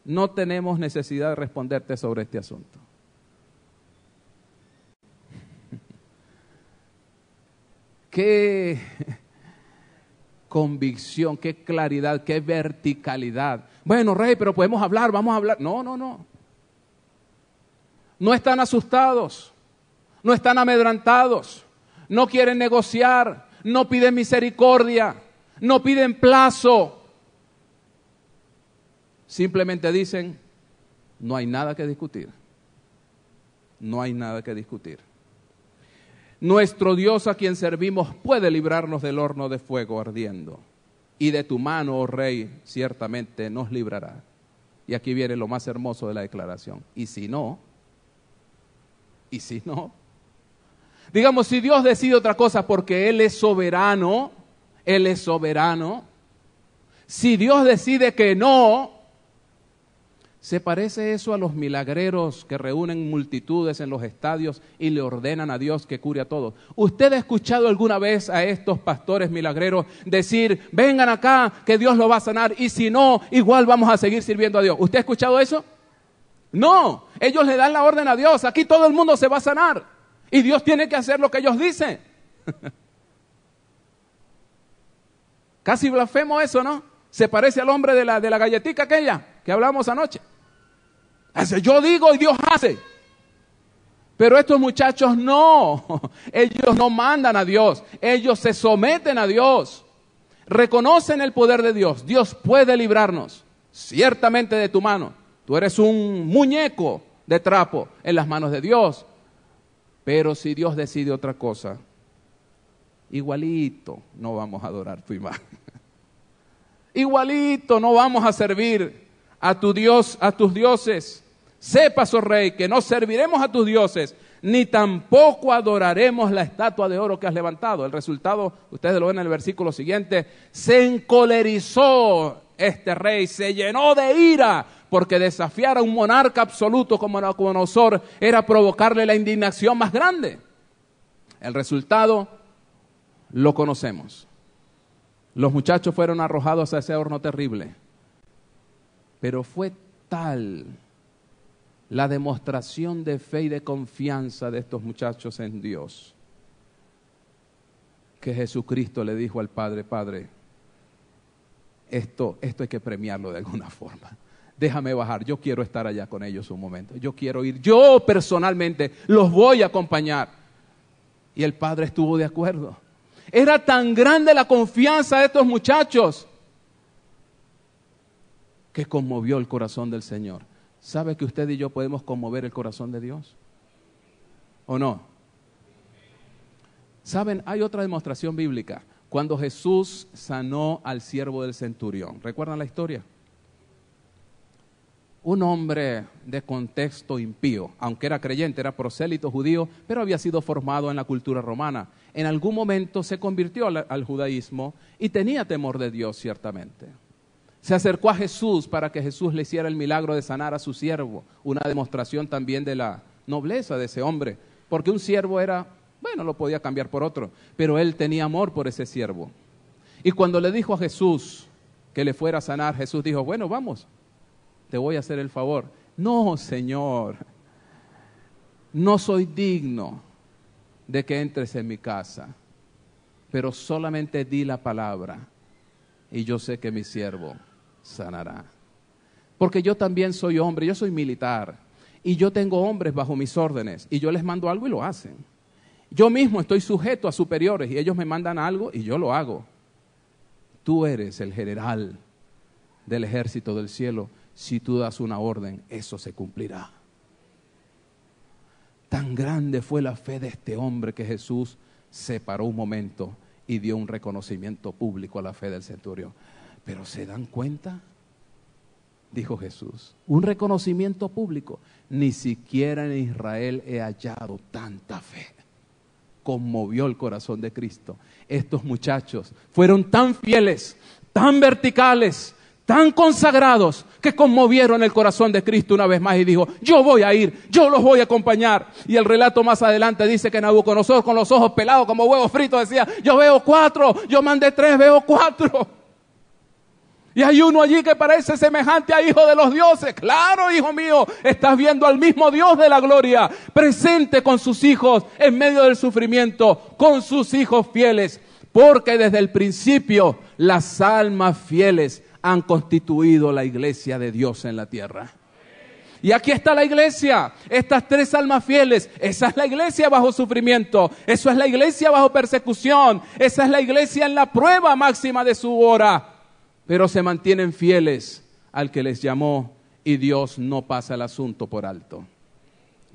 No tenemos necesidad de responderte sobre este asunto. Qué convicción, qué claridad, qué verticalidad. Bueno, rey, pero podemos hablar, vamos a hablar. No. No están asustados, no están amedrantados, no quieren negociar, no piden misericordia, no piden plazo. Simplemente dicen, no hay nada que discutir. No hay nada que discutir. Nuestro Dios a quien servimos puede librarnos del horno de fuego ardiendo. Y de tu mano, oh rey, ciertamente nos librará. Y aquí viene lo más hermoso de la declaración. Y si no, digamos, si Dios decide otra cosa porque Él es soberano, si Dios decide que no, ¿se parece eso a los milagreros que reúnen multitudes en los estadios y le ordenan a Dios que cure a todos? ¿Usted ha escuchado alguna vez a estos pastores milagreros decir, vengan acá que Dios lo va a sanar y si no, igual vamos a seguir sirviendo a Dios? ¿Usted ha escuchado eso? No, ellos le dan la orden a Dios, aquí todo el mundo se va a sanar y Dios tiene que hacer lo que ellos dicen. Casi blasfemo eso, ¿no? Se parece al hombre de la galletica aquella que hablamos anoche. Yo digo y Dios hace. Pero estos muchachos no, ellos no mandan a Dios, ellos se someten a Dios, reconocen el poder de Dios. Dios puede librarnos, ciertamente de tu mano. Tú eres un muñeco de trapo en las manos de Dios. Pero si Dios decide otra cosa, igualito no vamos a adorar tu imagen. Igualito no vamos a servir a tu Dios, a tus dioses. Sepas, oh rey, que no serviremos a tus dioses, ni tampoco adoraremos la estatua de oro que has levantado. El resultado, ustedes lo ven en el versículo siguiente, se encolerizó este rey, se llenó de ira, porque desafiar a un monarca absoluto como Nabucodonosor era provocarle la indignación más grande. El resultado lo conocemos. Los muchachos fueron arrojados a ese horno terrible, pero fue tal la demostración de fe y de confianza de estos muchachos en Dios, que Jesucristo le dijo al Padre, Padre, esto hay que premiarlo de alguna forma. Déjame bajar, yo quiero estar allá con ellos un momento, yo quiero ir, yo personalmente los voy a acompañar. Y el Padre estuvo de acuerdo. Era tan grande la confianza de estos muchachos que conmovió el corazón del Señor. ¿Sabe que usted y yo podemos conmover el corazón de Dios? ¿O no? ¿Saben? Hay otra demostración bíblica. Cuando Jesús sanó al siervo del centurión. ¿Recuerdan la historia? Un hombre de contexto impío, aunque era creyente, era prosélito judío, pero había sido formado en la cultura romana. En algún momento se convirtió al judaísmo y tenía temor de Dios, ciertamente. Se acercó a Jesús para que Jesús le hiciera el milagro de sanar a su siervo, una demostración también de la nobleza de ese hombre, porque un siervo era, bueno, lo podía cambiar por otro, pero él tenía amor por ese siervo. Y cuando le dijo a Jesús que le fuera a sanar, Jesús dijo, bueno, vamos, te voy a hacer el favor. No, Señor, no soy digno de que entres en mi casa, pero solamente di la palabra y yo sé que mi siervo sanará. Porque yo también soy hombre, yo soy militar y yo tengo hombres bajo mis órdenes y yo les mando algo y lo hacen. Yo mismo estoy sujeto a superiores y ellos me mandan algo y yo lo hago. Tú eres el general del ejército del cielo. Si tú das una orden, eso se cumplirá. Tan grande fue la fe de este hombre que Jesús se paró un momento y dio un reconocimiento público a la fe del centurión. ¿Pero se dan cuenta? Dijo Jesús, un reconocimiento público. Ni siquiera en Israel he hallado tanta fe. Conmovió el corazón de Cristo. Estos muchachos fueron tan fieles, tan verticales, tan consagrados, que conmovieron el corazón de Cristo una vez más y dijo, yo voy a ir, yo los voy a acompañar. Y el relato más adelante dice que Nabucodonosor, con los ojos pelados como huevos fritos, decía, yo veo 4, yo mandé 3, veo 4. Y hay uno allí que parece semejante a hijo de los dioses. Claro, hijo mío, estás viendo al mismo Dios de la gloria, presente con sus hijos en medio del sufrimiento, con sus hijos fieles. Porque desde el principio las almas fieles han constituido la iglesia de Dios en la tierra. Y aquí está la iglesia, estas 3 almas fieles. Esa es la iglesia bajo sufrimiento, eso es la iglesia bajo persecución, esa es la iglesia en la prueba máxima de su hora. Pero se mantienen fieles al que les llamó y Dios no pasa el asunto por alto,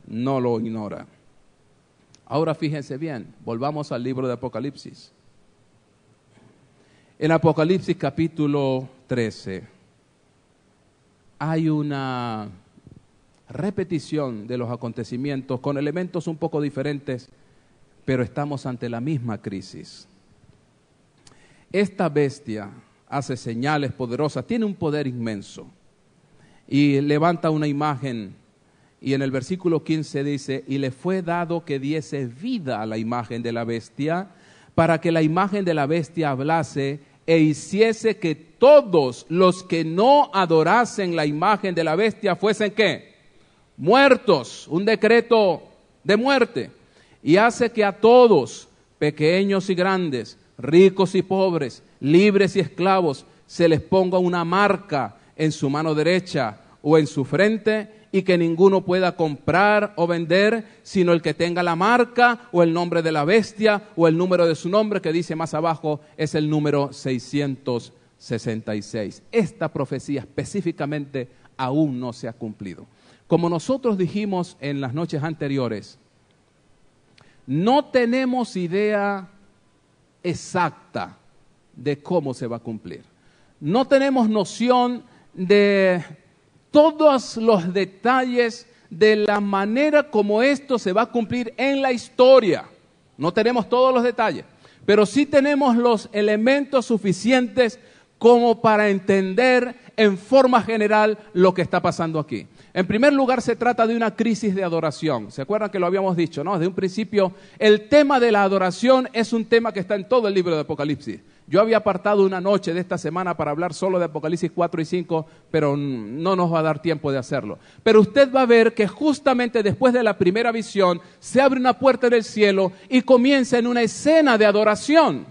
no lo ignora. Ahora fíjense bien, volvamos al libro de Apocalipsis. En Apocalipsis capítulo 13 hay una repetición de los acontecimientos con elementos un poco diferentes, pero estamos ante la misma crisis. Esta bestia hace señales poderosas, tiene un poder inmenso y levanta una imagen, y en el versículo 15 dice, y le fue dado que diese vida a la imagen de la bestia, para que la imagen de la bestia hablase e hiciese que todos los que no adorasen la imagen de la bestia fuesen ¿qué? Muertos, un decreto de muerte. Y hace que a todos, pequeños y grandes, ricos y pobres, libres y esclavos, se les ponga una marca en su mano derecha o en su frente, y que ninguno pueda comprar o vender, sino el que tenga la marca o el nombre de la bestia o el número de su nombre, que dice más abajo, es el número 666. Esta profecía específicamente aún no se ha cumplido. Como nosotros dijimos en las noches anteriores, no tenemos idea exacta de cómo se va a cumplir. No tenemos noción de todos los detalles de la manera como esto se va a cumplir en la historia. No tenemos todos los detalles, pero sí tenemos los elementos suficientes como para entender en forma general lo que está pasando aquí. En primer lugar, se trata de una crisis de adoración. ¿Se acuerdan que lo habíamos dicho, no? Desde un principio, el tema de la adoración es un tema que está en todo el libro de Apocalipsis. Yo había apartado una noche de esta semana para hablar solo de Apocalipsis 4 y 5, pero no nos va a dar tiempo de hacerlo. Pero usted va a ver que justamente después de la primera visión, se abre una puerta en el cielo y comienza en una escena de adoración.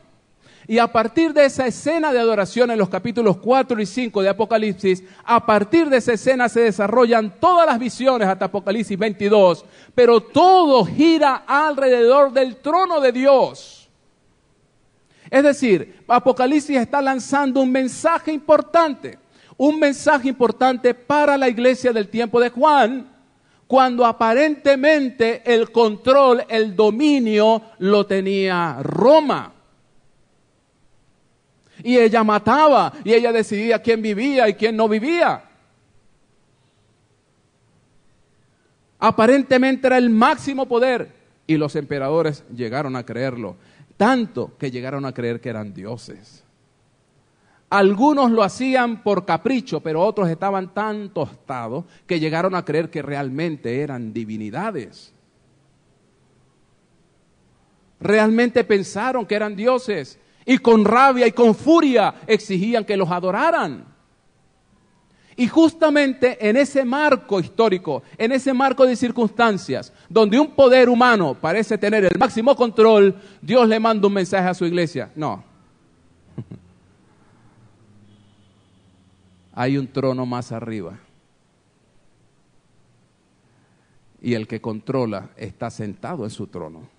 Y a partir de esa escena de adoración en los capítulos 4 y 5 de Apocalipsis, a partir de esa escena se desarrollan todas las visiones hasta Apocalipsis 22, pero todo gira alrededor del trono de Dios. Es decir, Apocalipsis está lanzando un mensaje importante para la iglesia del tiempo de Juan, cuando aparentemente el control, el dominio lo tenía Roma. Y ella mataba, y ella decidía quién vivía y quién no vivía. Aparentemente era el máximo poder, y los emperadores llegaron a creerlo, tanto que llegaron a creer que eran dioses. Algunos lo hacían por capricho, pero otros estaban tan tostados que llegaron a creer que realmente eran divinidades. Realmente pensaron que eran dioses. Y con rabia y con furia exigían que los adoraran. Y justamente en ese marco histórico, en ese marco de circunstancias, donde un poder humano parece tener el máximo control, Dios le manda un mensaje a su iglesia. No. Hay un trono más arriba. Y el que controla está sentado en su trono.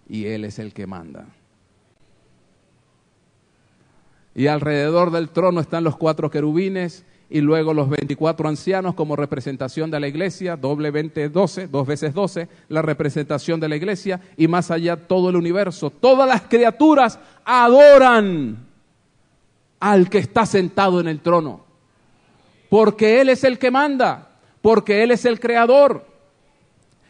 Y Él es el que manda. Y alrededor del trono están los 4 querubines y luego los 24 ancianos como representación de la iglesia, doblemente 12, 2 veces 12, la representación de la iglesia, y más allá todo el universo. Todas las criaturas adoran al que está sentado en el trono, porque Él es el que manda, porque Él es el creador.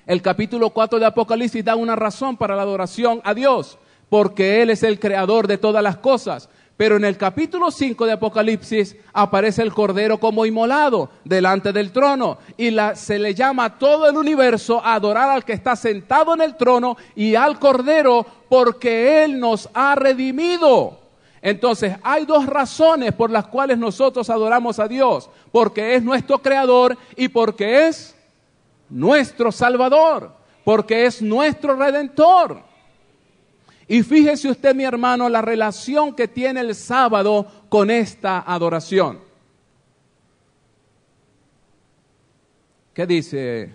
El capítulo 4 de Apocalipsis da una razón para la adoración a Dios, porque Él es el creador de todas las cosas. Pero en el capítulo 5 de Apocalipsis aparece el Cordero como inmolado delante del trono y se le llama a todo el universo a adorar al que está sentado en el trono y al Cordero, porque Él nos ha redimido. Entonces hay 2 razones por las cuales nosotros adoramos a Dios: porque es nuestro creador y porque es nuestro Salvador, porque es nuestro Redentor. Y fíjese usted, mi hermano, la relación que tiene el sábado con esta adoración. ¿Qué dice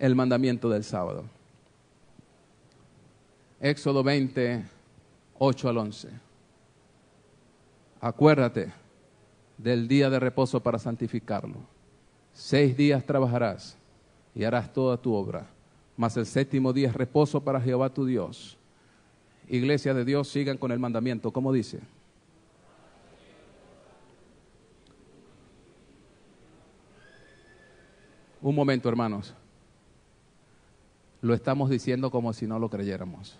el mandamiento del sábado? Éxodo 20, 8 al 11. Acuérdate del día de reposo para santificarlo. 6 días trabajarás y harás toda tu obra, mas el 7º día es reposo para Jehová tu Dios. Iglesia de Dios, sigan con el mandamiento. ¿Cómo dice? Un momento, hermanos. Lo estamos diciendo como si no lo creyéramos.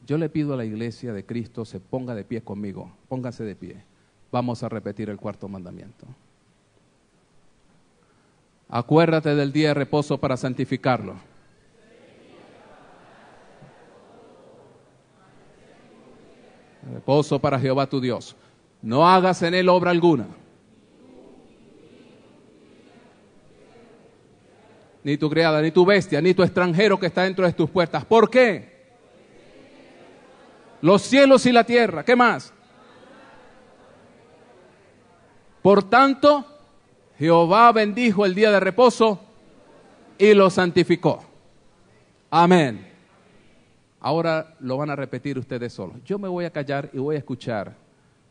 Yo le pido a la iglesia de Cristo se ponga de pie conmigo. Pónganse de pie. Vamos a repetir el 4º mandamiento. Acuérdate del día de reposo para santificarlo. Reposo para Jehová tu Dios. No hagas en él obra alguna, ni tu criada, ni tu bestia, ni tu extranjero que está dentro de tus puertas. ¿Por qué? Los cielos y la tierra. ¿Qué más? Por tanto, Jehová bendijo el día de reposo y lo santificó. Amén. Ahora lo van a repetir ustedes solos. Yo me voy a callar y voy a escuchar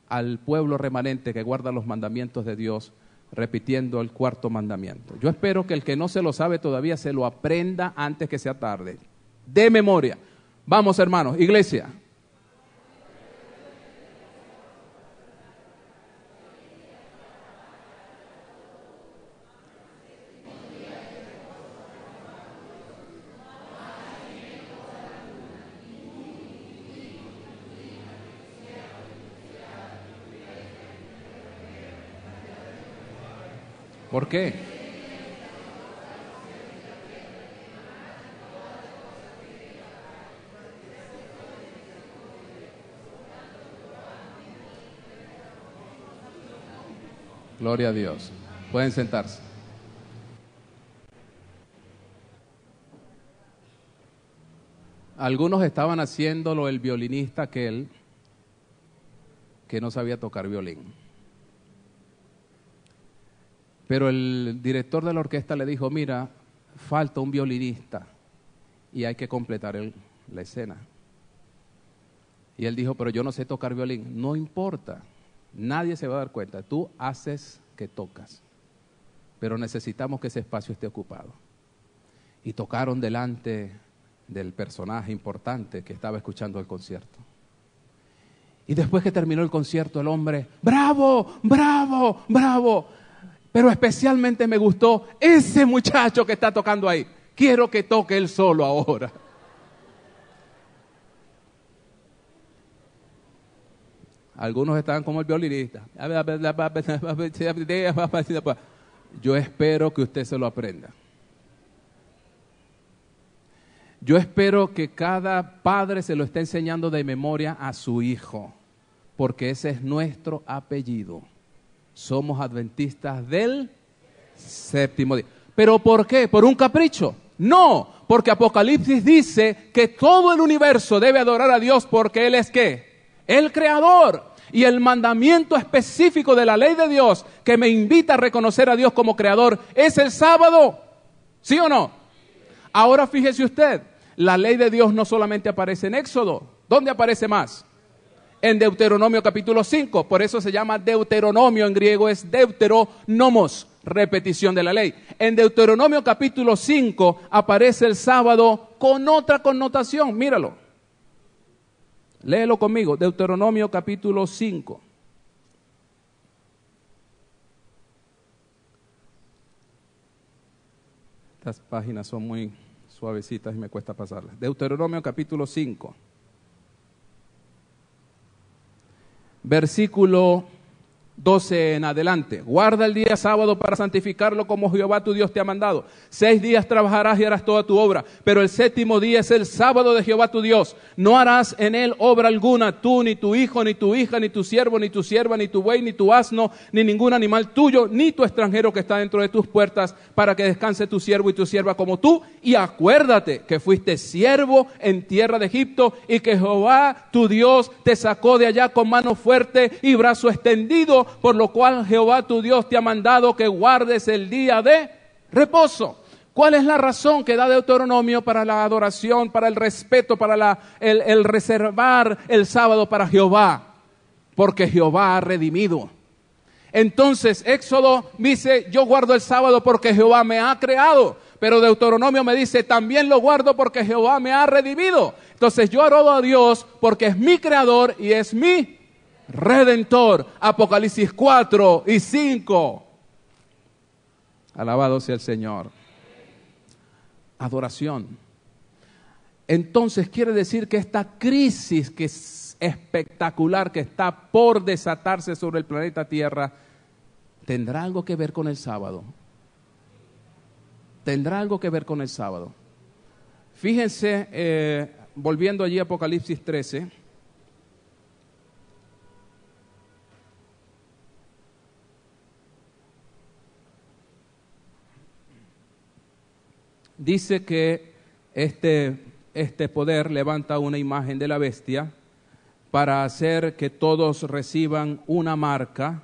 al pueblo remanente que guarda los mandamientos de Dios repitiendo el 4º mandamiento. Yo espero que el que no se lo sabe todavía se lo aprenda antes que sea tarde. De memoria. Vamos, hermanos, iglesia. ¿Por qué? Gloria a Dios. Pueden sentarse. Algunos estaban haciéndolo el violinista aquel que no sabía tocar violín. Pero el director de la orquesta le dijo, mira, falta un violinista y hay que completar la escena. Y él dijo, pero yo no sé tocar violín. No importa, nadie se va a dar cuenta. Tú haces que tocas, pero necesitamos que ese espacio esté ocupado. Y tocaron delante del personaje importante que estaba escuchando el concierto. Y después que terminó el concierto, el hombre, ¡bravo, bravo, bravo! Pero especialmente me gustó ese muchacho que está tocando ahí. Quiero que toque él solo ahora. Algunos estaban como el violinista. Yo espero que usted se lo aprenda. Yo espero que cada padre se lo esté enseñando de memoria a su hijo, porque ese es nuestro apellido. Somos adventistas del 7º día. ¿Pero por qué? ¿Por un capricho? No, porque Apocalipsis dice que todo el universo debe adorar a Dios porque Él es ¿qué? El creador. Y el mandamiento específico de la ley de Dios que me invita a reconocer a Dios como creador es el sábado. ¿Sí o no? Ahora fíjese usted, la ley de Dios no solamente aparece en Éxodo. ¿Dónde aparece más? En Deuteronomio capítulo 5, por eso se llama Deuteronomio, en griego es deuteronomos, repetición de la ley. En Deuteronomio capítulo 5 aparece el sábado con otra connotación, míralo. Léelo conmigo, Deuteronomio capítulo 5. Estas páginas son muy suavecitas y me cuesta pasarlas. Deuteronomio capítulo 5. Versículo 12 en adelante. Guarda el día sábado para santificarlo como Jehová tu Dios te ha mandado. 6 días trabajarás y harás toda tu obra, pero el 7º día es el sábado de Jehová tu Dios. No harás en él obra alguna, tú, ni tu hijo, ni tu hija, ni tu siervo, ni tu sierva, ni tu buey, ni tu asno, ni ningún animal tuyo, ni tu extranjero que está dentro de tus puertas, para que descanse tu siervo y tu sierva como tú. Y acuérdate que fuiste siervo en tierra de Egipto y que Jehová tu Dios te sacó de allá con mano fuerte y brazo extendido, por lo cual Jehová tu Dios te ha mandado que guardes el día de reposo. ¿Cuál es la razón que da Deuteronomio para la adoración, para el respeto, para el reservar el sábado para Jehová? Porque Jehová ha redimido. Entonces Éxodo dice, yo guardo el sábado porque Jehová me ha creado. Pero Deuteronomio me dice, también lo guardo porque Jehová me ha redimido. Entonces yo adoro a Dios porque es mi creador y es mi Redentor. Apocalipsis 4 y 5. Alabado sea el Señor. Adoración. Entonces quiere decir que esta crisis que es espectacular, que está por desatarse sobre el planeta Tierra, ¿tendrá algo que ver con el sábado? ¿Tendrá algo que ver con el sábado? Fíjense, volviendo allí a Apocalipsis 13, dice que este poder levanta una imagen de la bestia para hacer que todos reciban una marca,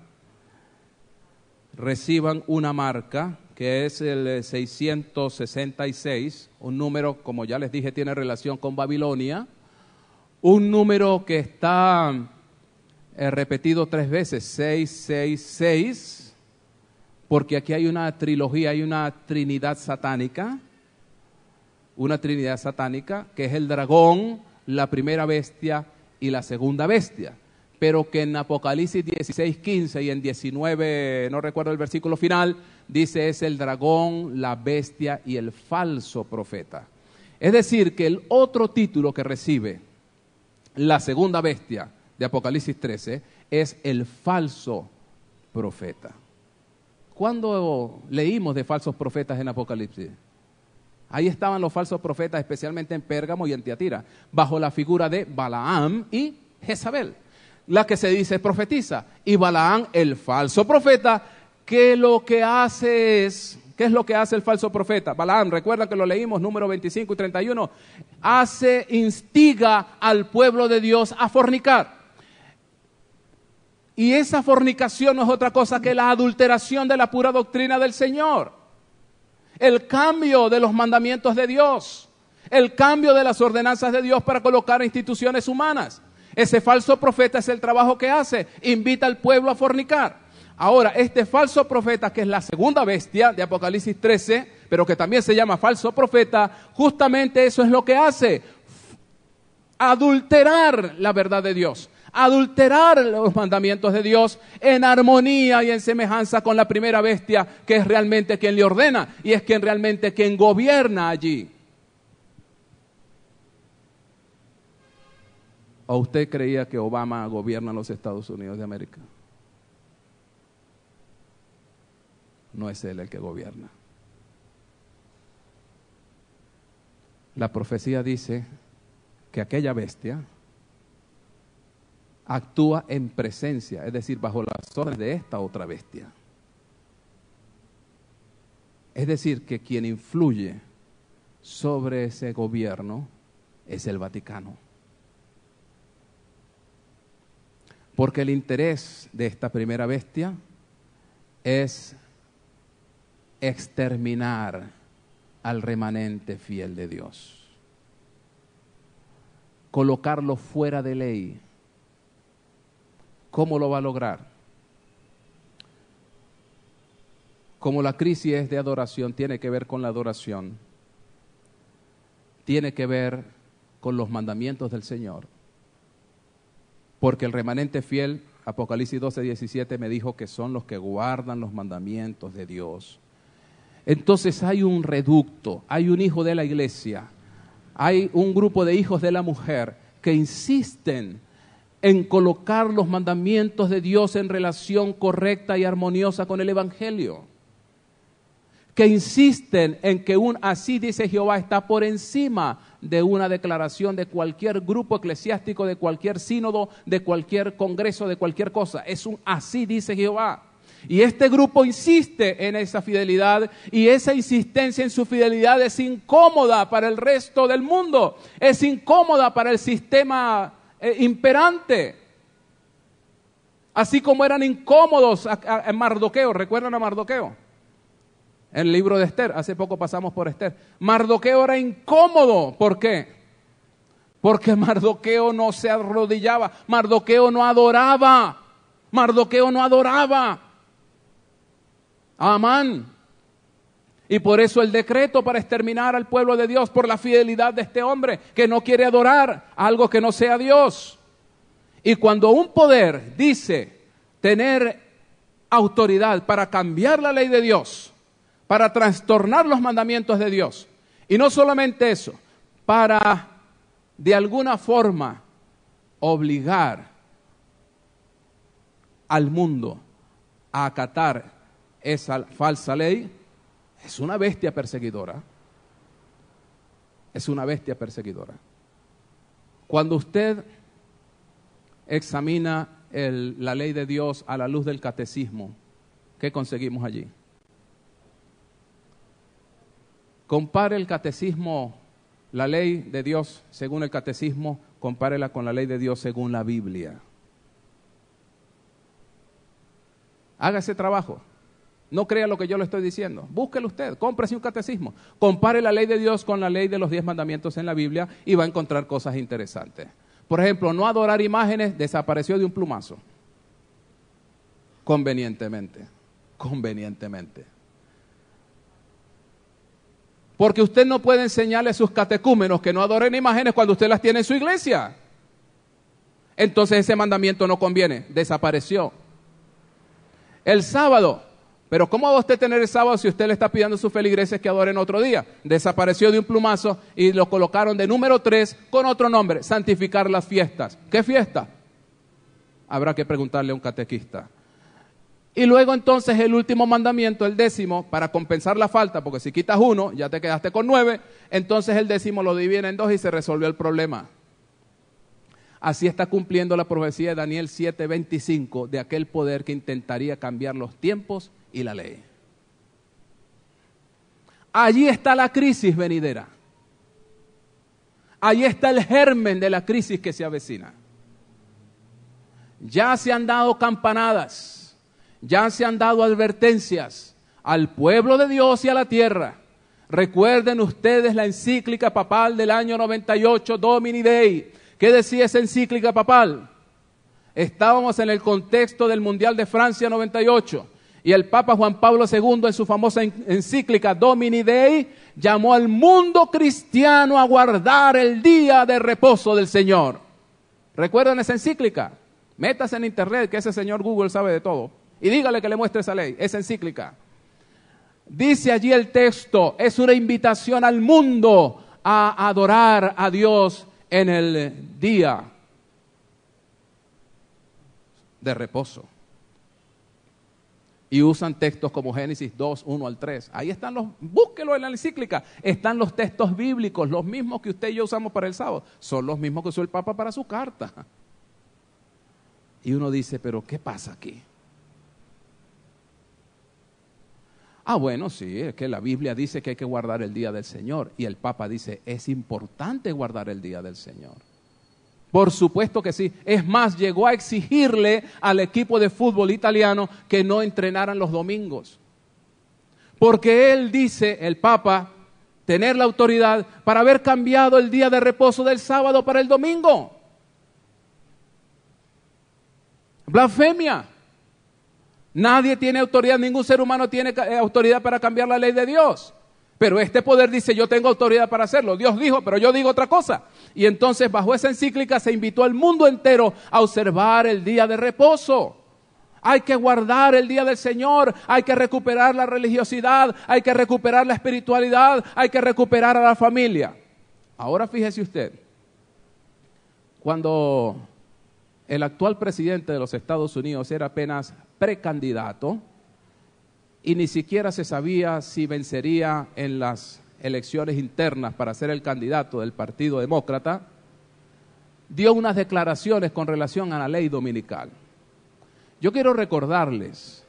que es el 666, un número, como ya les dije, tiene relación con Babilonia, un número que está repetido 3 veces, 666, porque aquí hay una trilogía, hay una trinidad satánica, que es el dragón, la primera bestia y la segunda bestia, pero que en Apocalipsis 16:15 y en 19, no recuerdo el versículo final, dice es el dragón, la bestia y el falso profeta. Es decir, que el otro título que recibe la segunda bestia de Apocalipsis 13 es el falso profeta. ¿Cuándo leímos de falsos profetas en Apocalipsis? Ahí estaban los falsos profetas, especialmente en Pérgamo y en Tiatira, bajo la figura de Balaam y Jezabel, la que se dice profetiza. Y Balaam, el falso profeta, que lo que hace es, ¿qué es lo que hace el falso profeta? Balaam, recuerda que lo leímos, número 25 y 31, instiga al pueblo de Dios a fornicar. Y esa fornicación no es otra cosa que la adulteración de la pura doctrina del Señor. El cambio de los mandamientos de Dios, el cambio de las ordenanzas de Dios para colocar instituciones humanas. Ese falso profeta es el trabajo que hace, invita al pueblo a fornicar. Ahora, este falso profeta, que es la segunda bestia de Apocalipsis 13, pero que también se llama falso profeta, justamente eso es lo que hace, adulterar la verdad de Dios. Adulterar los mandamientos de Dios en armonía y en semejanza con la primera bestia, que es realmente quien le ordena y es quien realmente quien gobierna allí. ¿O usted creía que Obama gobierna los Estados Unidos de América? No es él el que gobierna. La profecía dice que aquella bestia actúa en presencia, es decir, bajo las órdenes de esta otra bestia. Es decir, que quien influye sobre ese gobierno es el Vaticano. Porque el interés de esta primera bestia es exterminar al remanente fiel de Dios, colocarlo fuera de ley, ¿Cómo lo va a lograr? Como la crisis es de adoración, tiene que ver con la adoración. Tiene que ver con los mandamientos del Señor. Porque el remanente fiel, Apocalipsis 12:17, me dijo que son los que guardan los mandamientos de Dios. Entonces hay un reducto, hay un hijo de la iglesia, hay un grupo de hijos de la mujer que insisten en colocar los mandamientos de Dios en relación correcta y armoniosa con el Evangelio. Que insisten en que un así dice Jehová está por encima de una declaración de cualquier grupo eclesiástico, de cualquier sínodo, de cualquier congreso, de cualquier cosa. Es un así dice Jehová. Y este grupo insiste en esa fidelidad, y esa insistencia en su fidelidad es incómoda para el resto del mundo, es incómoda para el sistema imperante. Así como eran incómodos a Mardoqueo. ¿Recuerdan a Mardoqueo? En el libro de Esther, hace poco pasamos por Esther. Mardoqueo era incómodo. ¿Por qué? Porque Mardoqueo no se arrodillaba, Mardoqueo no adoraba, Mardoqueo no adoraba a Amán. Y por eso el decreto para exterminar al pueblo de Dios, por la fidelidad de este hombre que no quiere adorar a algo que no sea Dios. Y cuando un poder dice tener autoridad para cambiar la ley de Dios, para trastornar los mandamientos de Dios, y no solamente eso, para de alguna forma obligar al mundo a acatar esa falsa ley, es una bestia perseguidora. Es una bestia perseguidora. Cuando usted examina la ley de Dios a la luz del catecismo, ¿qué conseguimos allí? Compare el catecismo, la ley de Dios según el catecismo, compárela con la ley de Dios según la Biblia. Haga ese trabajo. No crea lo que yo le estoy diciendo. Búsquelo usted, cómprese un catecismo. Compare la ley de Dios con la ley de los 10 mandamientos en la Biblia y va a encontrar cosas interesantes. Por ejemplo, no adorar imágenes desapareció de un plumazo. Convenientemente. Porque usted no puede enseñarle a sus catecúmenos que no adoren imágenes cuando usted las tiene en su iglesia. Entonces ese mandamiento no conviene, desapareció. El sábado, pero ¿cómo va usted a tener el sábado si usted le está pidiendo a sus feligreses que adoren otro día? Desapareció de un plumazo y lo colocaron de número 3 con otro nombre, santificar las fiestas. ¿Qué fiesta? Habrá que preguntarle a un catequista. Y luego entonces el último mandamiento, el 10º, para compensar la falta, porque si quitas 1, ya te quedaste con 9, entonces el 10º lo dividen en 2 y se resolvió el problema. Así está cumpliendo la profecía de Daniel 7:25 de aquel poder que intentaría cambiar los tiempos y la ley. Allí está la crisis venidera. Allí está el germen de la crisis que se avecina. Ya se han dado campanadas, ya se han dado advertencias al pueblo de Dios y a la tierra. Recuerden ustedes la encíclica papal del año 98, Domini Dei. ¿Qué decía esa encíclica papal? Estábamos en el contexto del Mundial de Francia 98 y el Papa Juan Pablo II en su famosa encíclica Domini Dei llamó al mundo cristiano a guardar el día de reposo del Señor. ¿Recuerdan esa encíclica? Métase en internet, que ese señor Google sabe de todo, y dígale que le muestre esa ley, esa encíclica. Dice allí el texto, es una invitación al mundo a adorar a Dios en el día de reposo. Y usan textos como Génesis 2, 1 al 3. Ahí están búsquelo en la encíclica, están los textos bíblicos, los mismos que usted y yo usamos para el sábado, son los mismos que usó el Papa para su carta. Y uno dice, pero ¿qué pasa aquí? Bueno, sí, es que la Biblia dice que hay que guardar el día del Señor. Y el Papa dice, es importante guardar el día del Señor. Por supuesto que sí. Es más, llegó a exigirle al equipo de fútbol italiano que no entrenaran los domingos. Porque él dice, el Papa, tener la autoridad para haber cambiado el día de reposo del sábado para el domingo. Blasfemia. Nadie tiene autoridad, ningún ser humano tiene autoridad para cambiar la ley de Dios. Pero este poder dice, yo tengo autoridad para hacerlo. Dios dijo, pero yo digo otra cosa. Y entonces bajo esa encíclica se invitó al mundo entero a observar el día de reposo. Hay que guardar el día del Señor, hay que recuperar la religiosidad, hay que recuperar la espiritualidad, hay que recuperar a la familia. Ahora fíjese usted, cuando el actual presidente de los Estados Unidos era apenas precandidato y ni siquiera se sabía si vencería en las elecciones internas para ser el candidato del Partido Demócrata, dio unas declaraciones con relación a la ley dominical. Yo quiero recordarles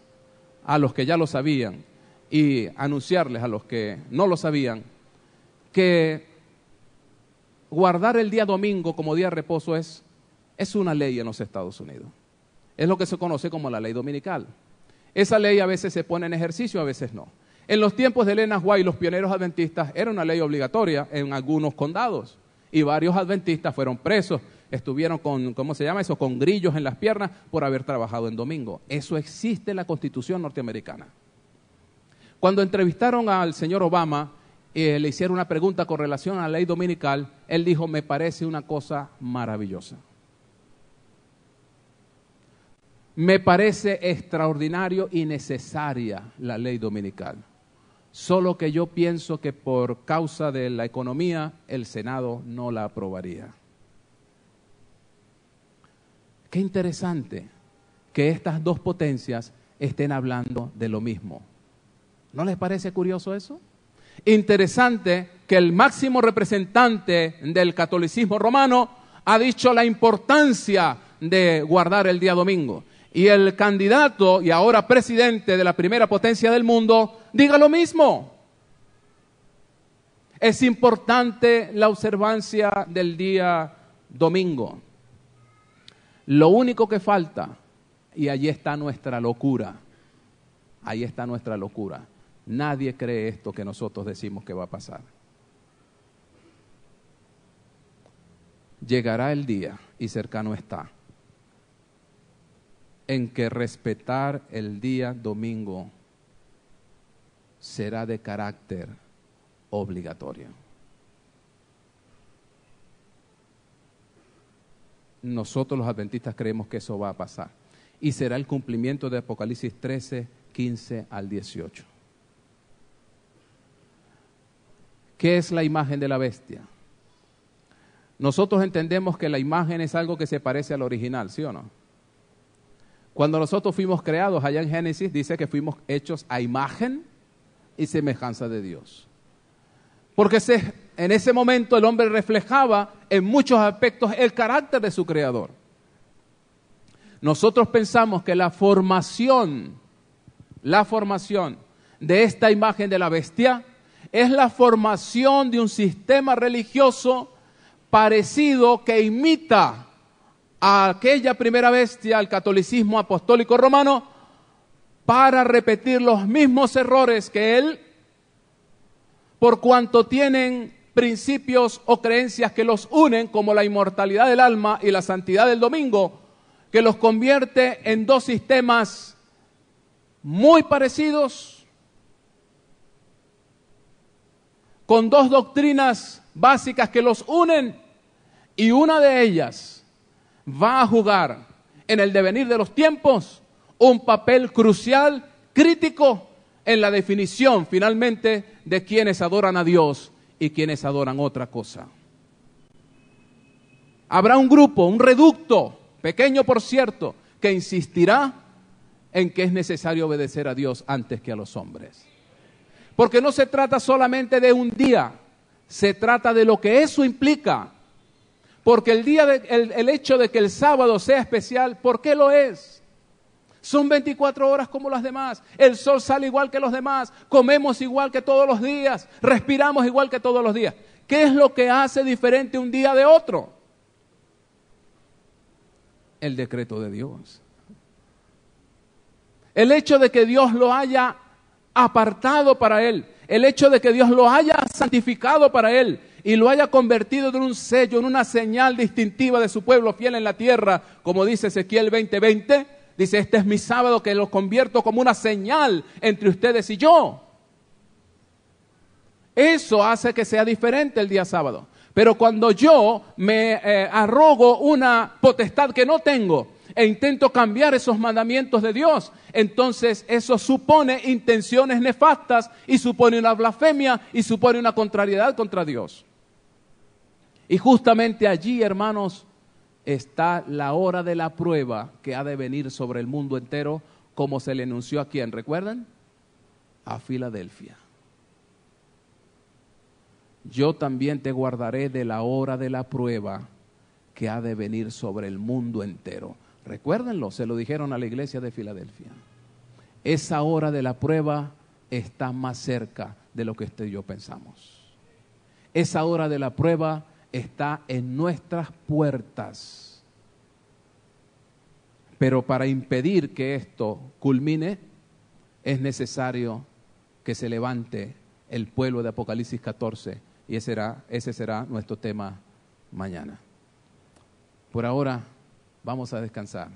a los que ya lo sabían y anunciarles a los que no lo sabían que guardar el día domingo como día de reposo es una ley en los Estados Unidos. Es lo que se conoce como la ley dominical. Esa ley a veces se pone en ejercicio, a veces no. En los tiempos de Elena White, los pioneros adventistas, era una ley obligatoria en algunos condados y varios adventistas fueron presos, estuvieron con, ¿cómo se llama eso?, con grillos en las piernas por haber trabajado en domingo. Eso existe en la Constitución norteamericana. Cuando entrevistaron al señor Obama, le hicieron una pregunta con relación a la ley dominical, él dijo, me parece una cosa maravillosa. Me parece extraordinario y necesaria la ley dominical. Solo que yo pienso que por causa de la economía, el Senado no la aprobaría. Qué interesante que estas dos potencias estén hablando de lo mismo. ¿No les parece curioso eso? Interesante que el máximo representante del catolicismo romano ha dicho la importancia de guardar el día domingo. Y el candidato y ahora presidente de la primera potencia del mundo diga lo mismo. Es importante la observancia del día domingo. Lo único que falta, y allí está nuestra locura, ahí está nuestra locura. Nadie cree esto que nosotros decimos que va a pasar. Llegará el día, y cercano está, en que respetar el día domingo será de carácter obligatorio. Nosotros los adventistas creemos que eso va a pasar y será el cumplimiento de Apocalipsis 13, 15 al 18. ¿Qué es la imagen de la bestia? Nosotros entendemos que la imagen es algo que se parece al original, ¿sí o no? Cuando nosotros fuimos creados, allá en Génesis dice que fuimos hechos a imagen y semejanza de Dios. Porque en ese momento el hombre reflejaba en muchos aspectos el carácter de su creador. Nosotros pensamos que la formación de esta imagen de la bestia es la formación de un sistema religioso parecido que imita a aquella primera bestia, al catolicismo apostólico romano, para repetir los mismos errores que él, por cuanto tienen principios o creencias que los unen, como la inmortalidad del alma y la santidad del domingo, que los convierte en dos sistemas muy parecidos, con dos doctrinas básicas que los unen, y una de ellas va a jugar en el devenir de los tiempos un papel crucial, crítico, en la definición finalmente de quienes adoran a Dios y quienes adoran otra cosa. Habrá un grupo, un reducto, pequeño por cierto, que insistirá en que es necesario obedecer a Dios antes que a los hombres. Porque no se trata solamente de un día, se trata de lo que eso implica. Porque el hecho de que el sábado sea especial, ¿por qué lo es? Son 24 horas como las demás. El sol sale igual que los demás. Comemos igual que todos los días. Respiramos igual que todos los días. ¿Qué es lo que hace diferente un día de otro? El decreto de Dios. El hecho de que Dios lo haya apartado para él. El hecho de que Dios lo haya santificado para Él y lo haya convertido en un sello, en una señal distintiva de su pueblo fiel en la tierra, como dice Ezequiel 20:20, dice, este es mi sábado que lo convierto como una señal entre ustedes y yo. Eso hace que sea diferente el día sábado. Pero cuando yo me arrogo una potestad que no tengo e intento cambiar esos mandamientos de Dios, entonces eso supone intenciones nefastas y supone una blasfemia y supone una contrariedad contra Dios. Y justamente allí, hermanos, está la hora de la prueba que ha de venir sobre el mundo entero, como se le anunció a quién, ¿recuerdan? A Filadelfia. Yo también te guardaré de la hora de la prueba que ha de venir sobre el mundo entero. Recuérdenlo, se lo dijeron a la iglesia de Filadelfia. Esa hora de la prueba está más cerca de lo que usted y yo pensamos. Esa hora de la prueba está en nuestras puertas. Pero para impedir que esto culmine, es necesario que se levante el pueblo de Apocalipsis 14, y ese será nuestro tema mañana. Por ahora, vamos a descansar.